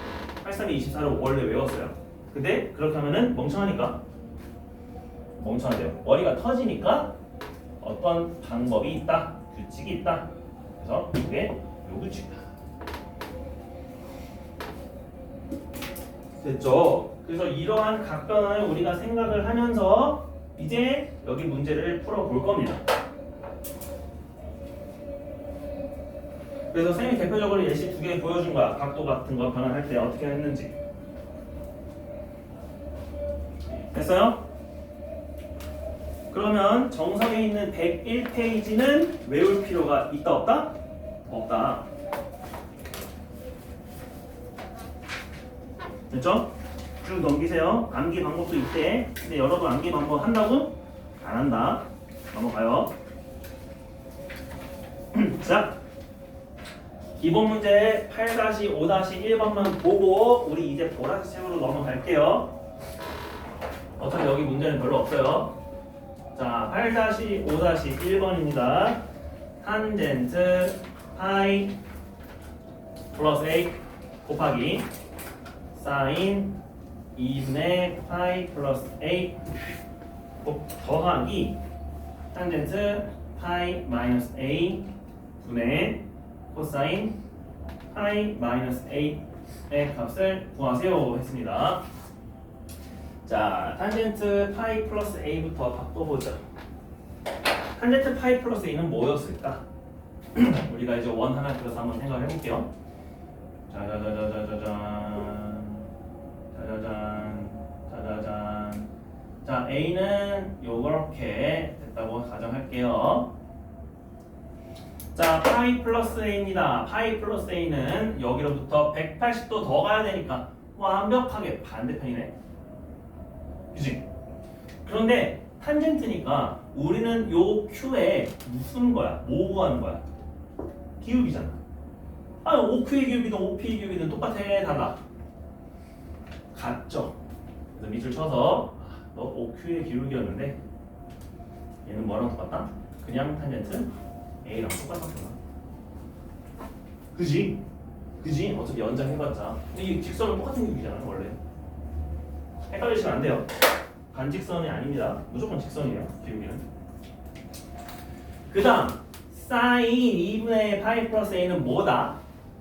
8, 3, 2, 24를 원래 외웠어요. 근데 그렇게 하면은 멍청하니까 멍청하대요. 머리가 터지니까 어떤 방법이 있다, 규칙이 있다. 그래서 이게 요 규칙이다. 됐죠? 그래서 이러한 각변을 우리가 생각을 하면서 이제 여기 문제를 풀어볼 겁니다. 그래서 쌤이 대표적으로 예시 2개 보여준 거야. 각도 같은 거 변환할 때 어떻게 했는지. 됐어요? 그러면 정석에 있는 101페이지는 외울 필요가 있다 없다? 없다. 됐죠? 쭉 넘기세요. 암기 방법도 있대. 근데 여러분 암기 방법 한다고? 안 한다. 넘어가요. 자, 기본 문제 8-5-1번만 보고 우리 이제 보라색으로 넘어갈게요. 어차피 여기 문제는 별로 없어요. 자, 8-5-1번입니다. 탄젠트 파이 플러스 a 곱하기 사인 2분의 파이 플러스 a 더하기 탄젠트 파이 마이너스 a 분의 코사인 파이 마이너스 a의 값을 구하세요 했습니다. 자, 탄젠트 파이 플러스 a부터 바꿔보죠. 탄젠트 파이 플러스 a는 뭐였을까? 우리가 이제 원 하나 그려서 한번 생각을 해볼게요. 짜자잔. 자, a는 요렇게 됐다고 가정할게요. 자, 파이 플러스 a입니다. 파이 플러스 a는 여기로부터 180도 더 가야 되니까 완벽하게 반대편이네. 그치? 그런데 탄젠트니까 우리는 요 q에 무슨 거야? 뭐 구하는 거야? 기울기잖아. 아, OQ의 기울기든 OP의 기울기든 똑같아. 달라. 같죠? 그래서 밑줄 쳐서 너 OQ의 기울기였는데 얘는 뭐랑 똑같다? 그냥 탄젠트 A랑 똑같았구나. 그지? 그지? 어차피 연장해봤자. 근데 이 직선은 똑같은 기울기잖아 원래. 헷갈리시면 안 돼요. 반직선이 아닙니다. 무조건 직선이에요. 기울기는. 그 다음 사인 2분의 파이 플러스 a는 뭐다?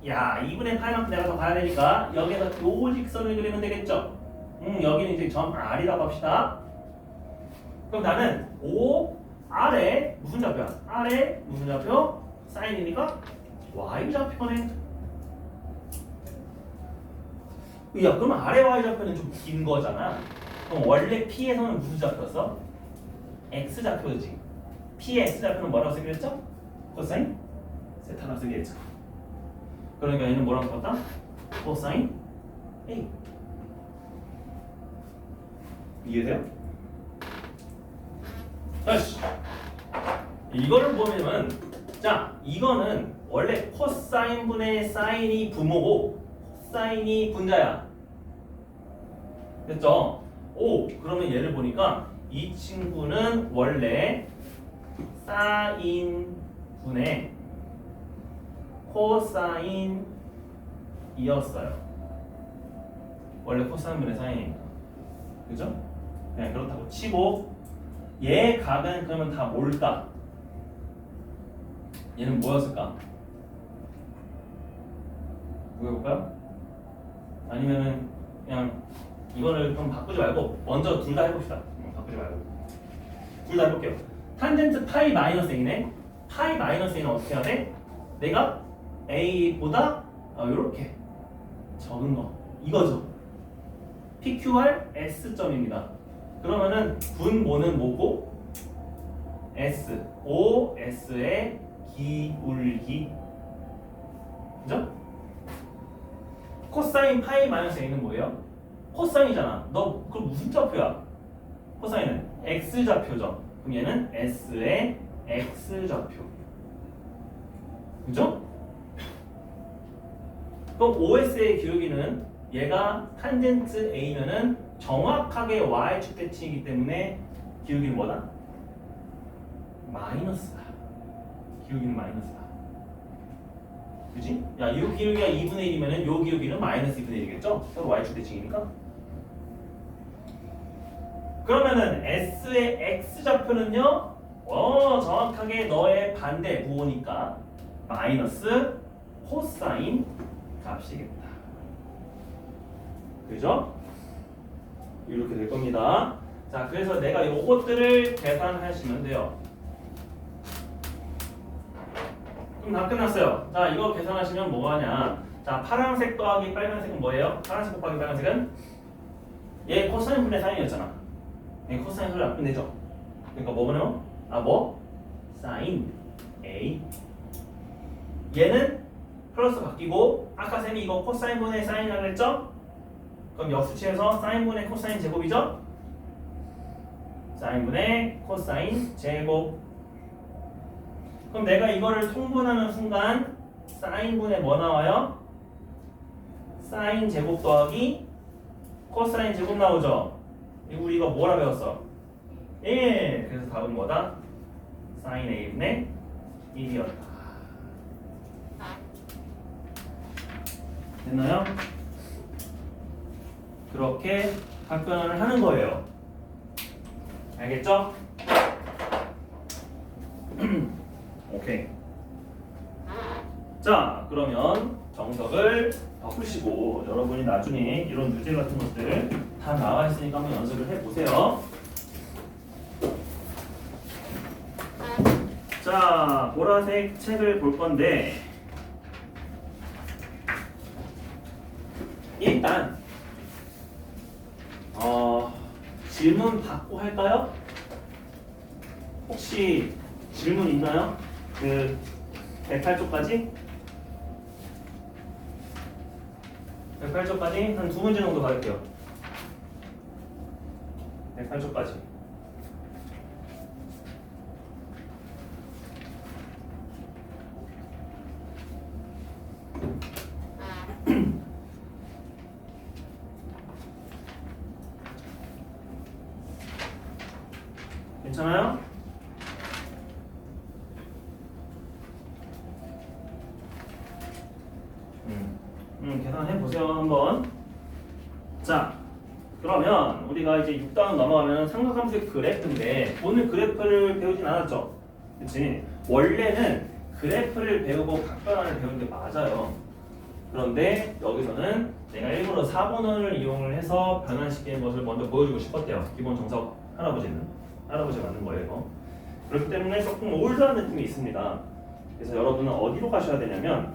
야, 2분의 파이만큼 내가 더 가야 되니까 여기에서 요 직선을 그리면 되겠죠? 여기는 이제 점 R이라고 합시다. 그럼 나는 O, R에 무슨 좌표야? R에 무슨 좌표? 사인이니까 Y 좌표네. 야, 그러면 아래 Y 좌표는 좀 긴 거잖아. 그럼 원래 P에서는 무슨 좌표였어? X 좌표지. P의 X 좌표는 뭐라고 쓰기로 했죠? 코사인 세타라고 쓰기로 했죠. 그러니까 얘는 뭐라고 썼다? 코사인 A. 이해돼요? 아이씨. 이거를 보면 자, 이거는 원래 코사인 분의 사인이 부모고 코사인이 분자야. 됐죠? 오, 그러면 얘를 보니까 이 친구는 원래 사인 분의 코사인이었어요. 원래 코사인 분의 사인이니까. 그죠? 그냥 그렇다고 치고 얘 각은 그러면 다 뭘까? 얘는 뭐였을까? 뭐 해볼까요? 아니면은 그냥 이거를 좀 바꾸지 말고 먼저 둘 다 해봅시다. 바꾸지 말고 둘 다 해볼게요. 탄젠트 파이 마이너스 a네. 파이 마이너스 a는 어떻게 해야 돼? 내가 a보다 이렇게 적은 거 이거죠. PQR S점입니다. 그러면은 분모는 뭐고? S, O, S의 기울기. 그죠? 코사인 파이 마이너스 a는 뭐예요? 코사인이잖아. 너 그럼 무슨 좌표야? 코사인은 X 좌표죠. 그럼 얘는 S의 X 좌표. 그죠? 그럼 OS의 기울기는 얘가 탄젠트 A면은 정확하게 Y축 대칭이기 때문에 기울기는 뭐다? 마이너스다. 기울기는 마이너스다. 그지? 야, 이 기울기가 2분의 1이면은 이 기울기는 마이너스 2분의 1이겠죠? 서로 Y축 대칭이니까. 그러면은 S의 X 좌표는요? 정확하게 너의 반대 부호니까 마이너스 코사인 값이겠다. 그죠? 이렇게 될 겁니다. 자, 그래서 내가 요것들을 계산하시면 돼요. 그럼 다 끝났어요. 자, 이거 계산하시면 뭐하냐? 자, 파란색 더하기 빨간색은 뭐예요? 파란색 곱하기 빨간색은 얘 코사인 분의 사인이었잖아. 얘 코사인 소리 안 끝내죠? 그러니까 뭐냐면 뭐? 사인 A. 얘는 플러스 바뀌고 아까 쌤이 이거 코사인분의 사인이라고 했죠? 그럼 역수치에서 사인분의 코사인 제곱이죠? 사인분의 코사인 제곱. 그럼 내가 이거를 통분하는 순간 사인분의 뭐 나와요? 사인 제곱 더하기 코사인 제곱 나오죠? 우리 이거 뭐라 배웠어? 1. 그래서 답은 뭐다? 사인 A분의 1이었다. 됐나요? 그렇게 답변을 하는 거예요. 알겠죠? 오케이. 자, 그러면 정석을 더 푸시고 여러분이 나중에 이런 문제 같은 것들 다 나와 있으니까 한번 연습을 해보세요. 자, 보라색 책을 볼 건데 일단 질문 받고 할까요? 혹시 질문 있나요? 그 108쪽까지? 108쪽까지 한 2문제 정도 받을게요. 108쪽까지. 괜찮아요? 계산해 보세요 한번. 자, 그러면 우리가 이제 6단원 넘어가면 삼각함수의 그래프인데 오늘 그래프를 배우진 않았죠? 그치? 원래는 그래프를 배우고 각변환을 배우는 게 맞아요. 그런데 여기서는 내가 일부러 4번원을 이용을 해서 변환시키는 것을 먼저 보여주고 싶었대요. 기본 정석 할아버지가 맞는 거예요. 그렇기 때문에 조금 올드한 느낌이 있습니다. 그래서 여러분은 어디로 가셔야 되냐면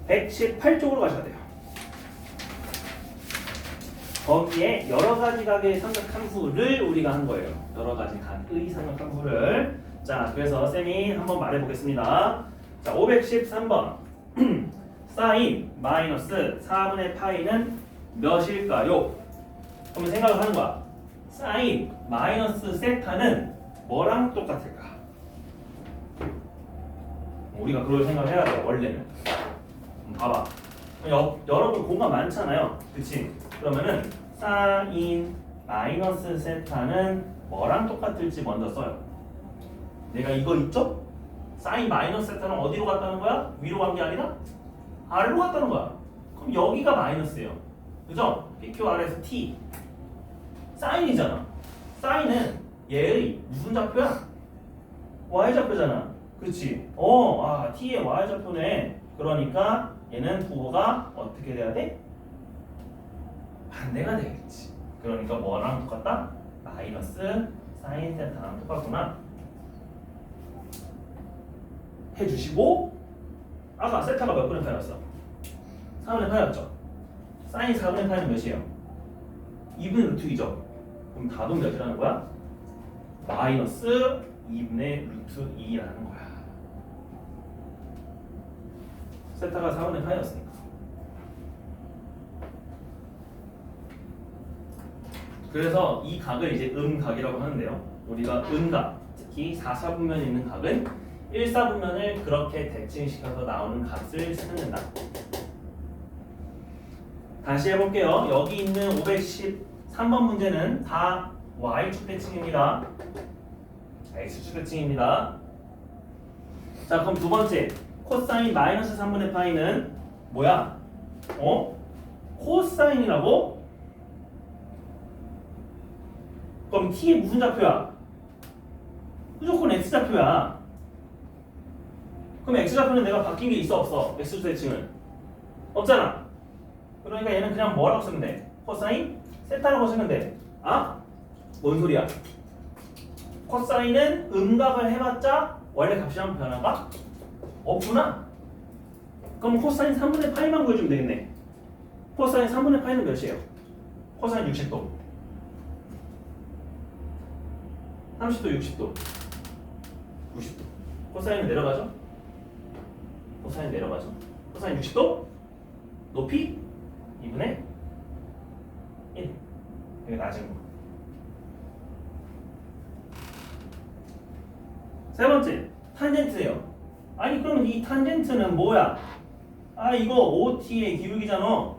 118쪽으로 가셔야 돼요. 거기에 여러 가지 각의 삼각함수를 우리가 한 거예요. 여러 가지 각의 삼각함수를. 자, 그래서 쌤이 한번 말해 보겠습니다. 자, 513번. 사인 마이너스 4분의 파이는 몇일까요? 그러면 생각을 하는 거야. 사인 마이너스 세타는 뭐랑 똑같을까? 우리가 그걸 생각을 해야 돼요. 원래는. 봐봐. 여러분 공간 많잖아요. 그치? 그러면은 사인 마이너스 세타는 뭐랑 똑같을지 먼저 써요. 내가 이거 있죠? 사인 마이너스 세타는 어디로 갔다는 거야? 위로 간 게 아니라 아래로 갔다는 거야. 그럼 여기가 마이너스예요. 그죠? PQR에서 T 사인이잖아. 사인은 얘의 무슨 좌표야? Y좌표잖아. 그렇지? T의 Y좌표네. 그러니까 얘는 부호가 어떻게 돼야 돼? 반대가 되겠지. 그러니까 뭐랑 똑같다? 마이너스 사인 세타랑 똑같구나. 해주시고 아까 세타가 몇 분의 파이였어? 4분의 파이였죠? 사인 4분의 파이는 몇이에요? 2분의 루트 2죠? 그럼 답은 몇이라는 거야? 마이너스 2분의 루트 2라는 거야. 세타가 4분의 파이였으니까. 그래서 이 각을 이제 음각이라고 하는데요. 우리가 음각, 특히 4사분면에 있는 각은 1사분면을 그렇게 대칭시켜서 나오는 값을 찾는다. 다시 해볼게요. 여기 있는 513번 문제는 다 Y축 대칭입니다. X축 대칭입니다. 자, 그럼 두 번째 코사인 마이너스 3분의 파이는 뭐야? 코사인이라고? 그럼 T의 무슨 좌표야? 무조건 X좌표야. 그럼 X좌표는 내가 바뀐 게 있어 없어? X축 대칭은 없잖아. 그러니까 얘는 그냥 뭐라고 쓰면 돼? 코사인 세타라고 쓰면 돼. 뭔 소리야? 코사인은 음각을 해봤자 원래 값이랑 변화가 없구나. 그럼 코사인 3분의 파이만 구해주면 되겠네. 코사인 3분의 파이는 몇이에요? 코사인 60도. 30도, 60도, 90도. 코사인은 내려가죠? 코사인 내려가죠? 코사인 60도? 높이 2분의 1. 이게 낮은 거. 세 번째, 탄젠트예요. 아니 그러면 이 탄젠트는 뭐야? 아 이거 OT의 기울기잖아.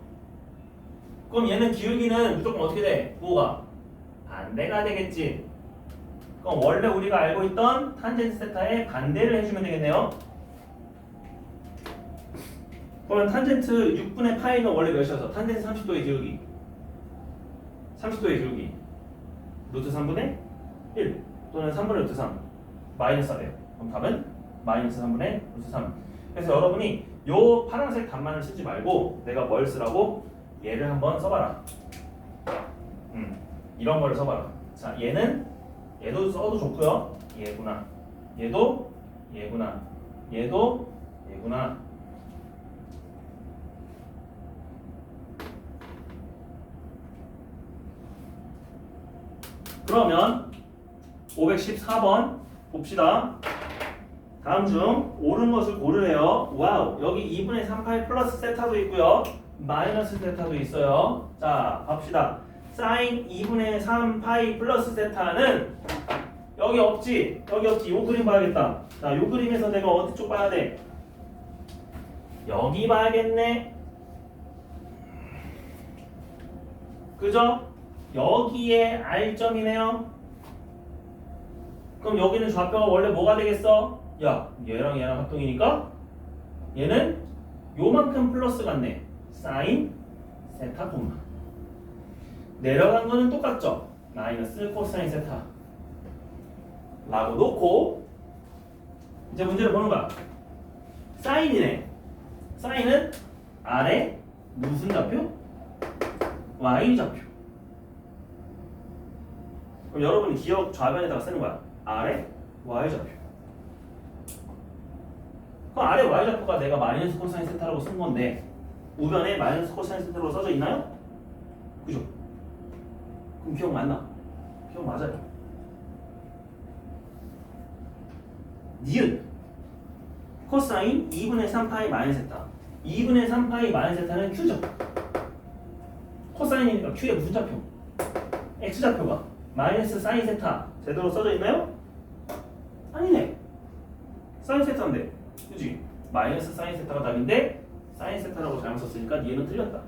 그럼 얘는 기울기는 무조건 어떻게 돼? 뭐가? 반대가 되겠지. 그럼 원래 우리가 알고 있던 탄젠트 세타의 반대를 해주면 되겠네요. 그러면 탄젠트 6분의 파이는 원래 몇이어서 탄젠트 30도의 기울기 30도의 기울기 루트 3분의 1 또는 3분의 루트 3 마이너스 4래요. 그럼 답은 마이너스 3분의 루트 3. 그래서 여러분이 요 파란색 답만을 쓰지 말고 내가 뭘 쓰라고? 얘를 한번 써봐라. 이런 거를 써봐라. 자, 얘도 써도 좋고요. 얘구나. 얘도 얘구나. 얘도 얘구나. 그러면 514번 봅시다. 다음 중 옳은 것을 고르래요. 와우, 여기 2분의 3파이 플러스 세타도 있고요. 마이너스 세타도 있어요. 자, 봅시다. 사인 2분의 3파이 플러스 세타는 여기 없지? 여기 없지? 요 그림 봐야겠다. 자, 요 그림에서 내가 어디 쪽 봐야 돼? 여기 봐야겠네. 그죠? 여기에 R점이네요. 그럼 여기는 좌표가 원래 뭐가 되겠어? 야, 얘랑 얘랑 합동이니까 얘는 요만큼 플러스 같네. 사인 세타 콤마. 내려간 거는 똑같죠? 마이너스 코사인 세타 라고 놓고 이제 문제를 보는 거야. 사인이네. 사인은 아래 무슨 좌표? Y 좌표. 그럼 여러분이 기억 좌변에다가 쓰는 거야. 아래 Y 좌표. 그럼 아래 Y 좌표가 내가 마이너스 코사인 세타라고 쓴 건데 우변에 마이너스 코사인 세타로 써져 있나요? 그죠? 그럼 기억 맞나? 기억 맞아요. 니은 코사인 2분의 3파이 마이너스 세타. 2분의 3파이 마이너스 세타는 Q죠. 코사인이니까 Q의 무슨 좌표? X 좌표가 마이너스 사인 세타 제대로 써져 있나요? 아니네. 사인 세타인데, 그지? 마이너스 사인 세타가 답인데 사인 세타라고 잘못 썼으니까 얘는 틀렸다.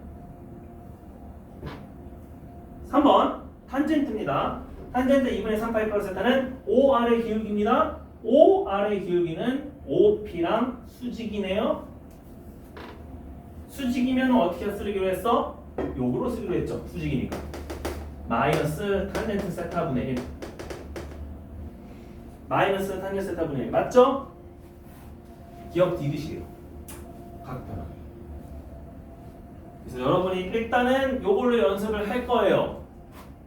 3번 탄젠트입니다. 탄젠트 2분의 3파이 플러스 세타는 OR의 기울기입니다. OR의 기울기는 OP랑 수직이네요. 수직이면 어떻게 쓰기로 했어? 요거로 쓰기로 했죠. 수직이니까. 마이너스 탄젠트 세타분의 1. 마이너스 탄젠트 세타분의 1 맞죠? 기억 디귿이에요. 각 변화. 그래서 여러분이 일단은 요걸로 연습을 할 거예요.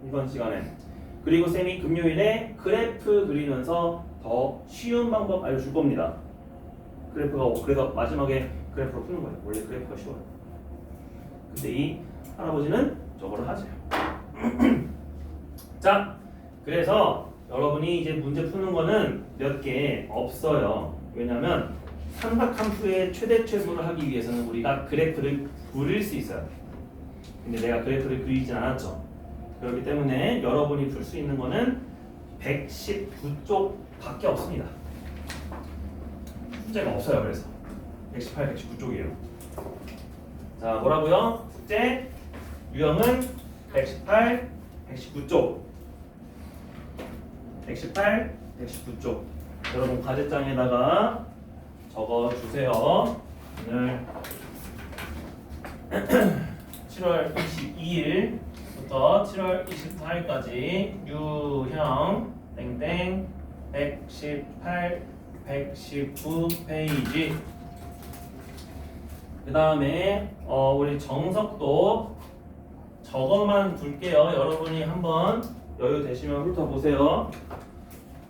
이번 시간에. 그리고 쌤이 금요일에 그래프 그리면서 더 쉬운 방법 알려줄 겁니다. 그래프가 그래서 마지막에 그래프로 푸는 거예요. 원래 그래프가 쉬워요. 근데 이 할아버지는 저거를 하죠. 자, 그래서 여러분이 이제 문제 푸는 거는 몇 개 없어요. 왜냐면 삼각함수의 최대 최소를 하기 위해서는 우리가 그래프를 그릴 수 있어요. 근데 내가 그래프를 그리진 않았죠. 그렇기 때문에 여러분이 풀 수 있는 거는 119쪽 밖에 없습니다. 숙제가 없어요. 그래서 118, 119쪽이에요. 자, 뭐라고요? 숙제 유형은 118, 119쪽 118, 119쪽 여러분 과제장에다가 적어주세요. 오늘 7월 22일부터 7월 24일까지 유형 땡땡 118, 119페이지 그 다음에 우리 정석도 저것만 둘게요. 여러분이 한번 여유 되시면 훑어보세요.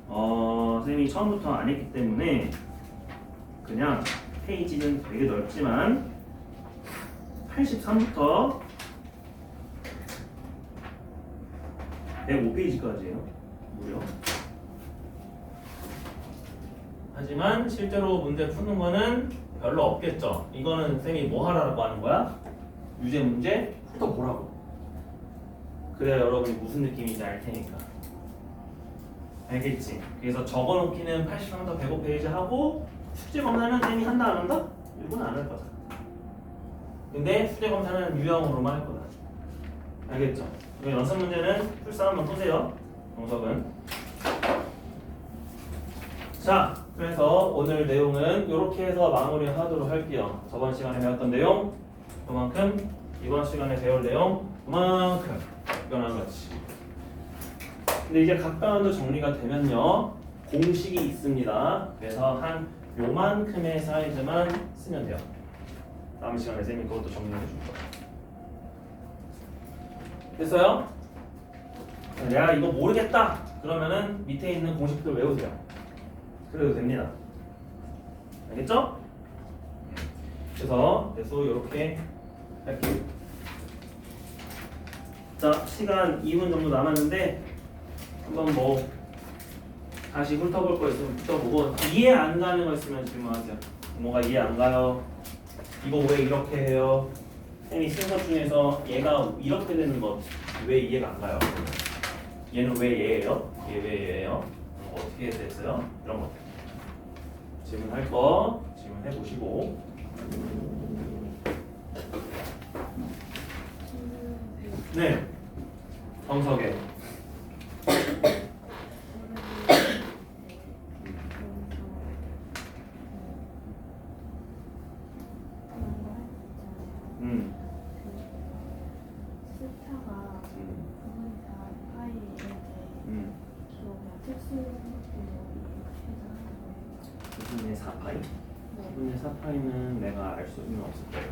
선생님이 처음부터 안 했기 때문에 그냥 페이지는 되게 넓지만 83부터 105페이지까지예요. 무려 하지만 실제로 문제 푸는 거는 별로 없겠죠. 이거는 쌤이 뭐 하라고 하는 거야? 유제 문제 훑어보라고. 그래야 여러분이 무슨 느낌인지 알 테니까. 알겠지? 그래서 적어놓기는 83도 105페이지 하고 숙제 검사는 쌤이 한다 안 한다? 이건 안 할 거다. 근데 숙제 검사는 유형으로만 할 거다. 알겠죠? 이 연습 문제는 풀사 한번 푸세요. 정석은. 자, 그래서 오늘 내용은 이렇게 해서 마무리하도록 할게요. 저번 시간에 배웠던 내용 그만큼, 이번 시간에 배울 내용 그만큼 이거랑 같이. 근데 이제 각각도 정리가 되면요 공식이 있습니다. 그래서 한 요만큼의 사이즈만 쓰면 돼요. 다음 시간에 쌤이 그것도 정리해 줄 거예요. 됐어요? 내가 이거 모르겠다 그러면은 밑에 있는 공식들 외우세요. 그래도 됩니다. 알겠죠? 그래서 이렇게 할게요. 자, 시간 2분 정도 남았는데 한번 뭐 다시 훑어볼 거 있으면 훑어보고, 이해 안 가는 거 있으면 질문하세요. 뭐가 이해 안 가요? 이거 왜 이렇게 해요? 쌤이 쓴 것 중에서 얘가 이렇게 되는 것 왜 이해가 안 가요? 얘는 왜 얘예요? 얘 왜 얘예요? 어떻게 됐어요? 이런 것 질문할 거 질문해 보시고. 네, 정석에. 스타가 부분이 다 파일인데 그거 그냥 특수로 해서 2분의 4파이? 네. 2분의 4파이는 내가 알 수는 없을 거예요.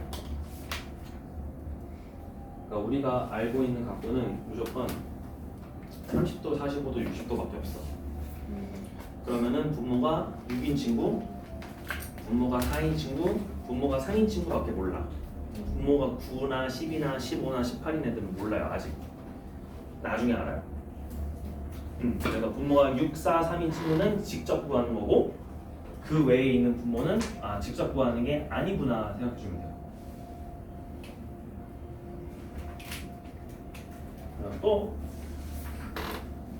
그러니까 우리가 알고 있는 각도는 무조건 30도, 45도, 60도밖에 없어. 그러면은 분모가 6인 친구, 분모가 4인 친구, 분모가 3인 친구밖에 몰라. 분모가 9나 10이나 15나 18인 애들은 몰라요. 아직. 나중에 알아요. 그래서 분모가 6, 4, 3인 친구는 직접 구하는 거고, 그 외에 있는 분모는 직접 구하는 게 아니구나 생각해 주면 돼요. 또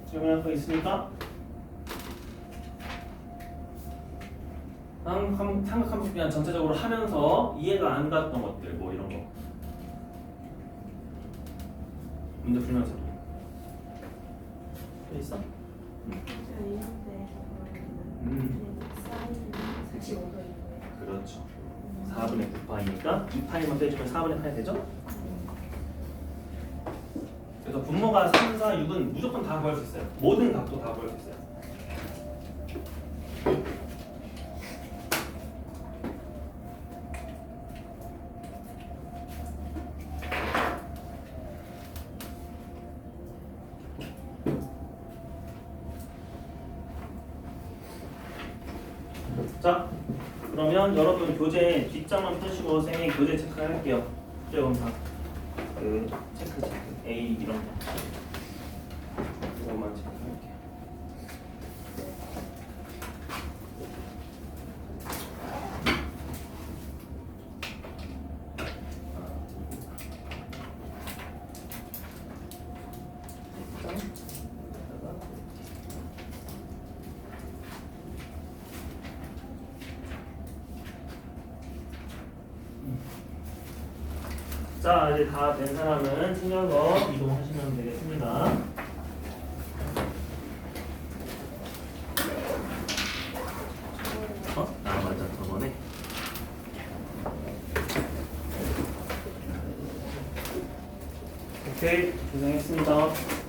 질문할 거 있으니까 생각하면서 그냥 전체적으로 하면서 이해가 안 갔던 것들 뭐 이런 거 문제 풀면서도 또 있어? 제가 이런데 그거는 사이즈는 45도인 거예요. 그렇죠. 4분의 9파이니까 2파이만 빼주면 4분의 8 되죠? 그래서 분모가 3, 4, 6은 무조건 다 구할 수 있어요. 모든 값도 다 구할 수 있어요. 자, 그러면 여러분 교재 뒷장만 펴시고 쌤이 교재 체크할게요. 교재 검사 그 체크 A 이런 거 이것만 체크할게요. 자, 이제 다 된 사람은 챙겨서 이동하시면 되겠습니다. 맞아, 저번에. 오케이, 고생했습니다.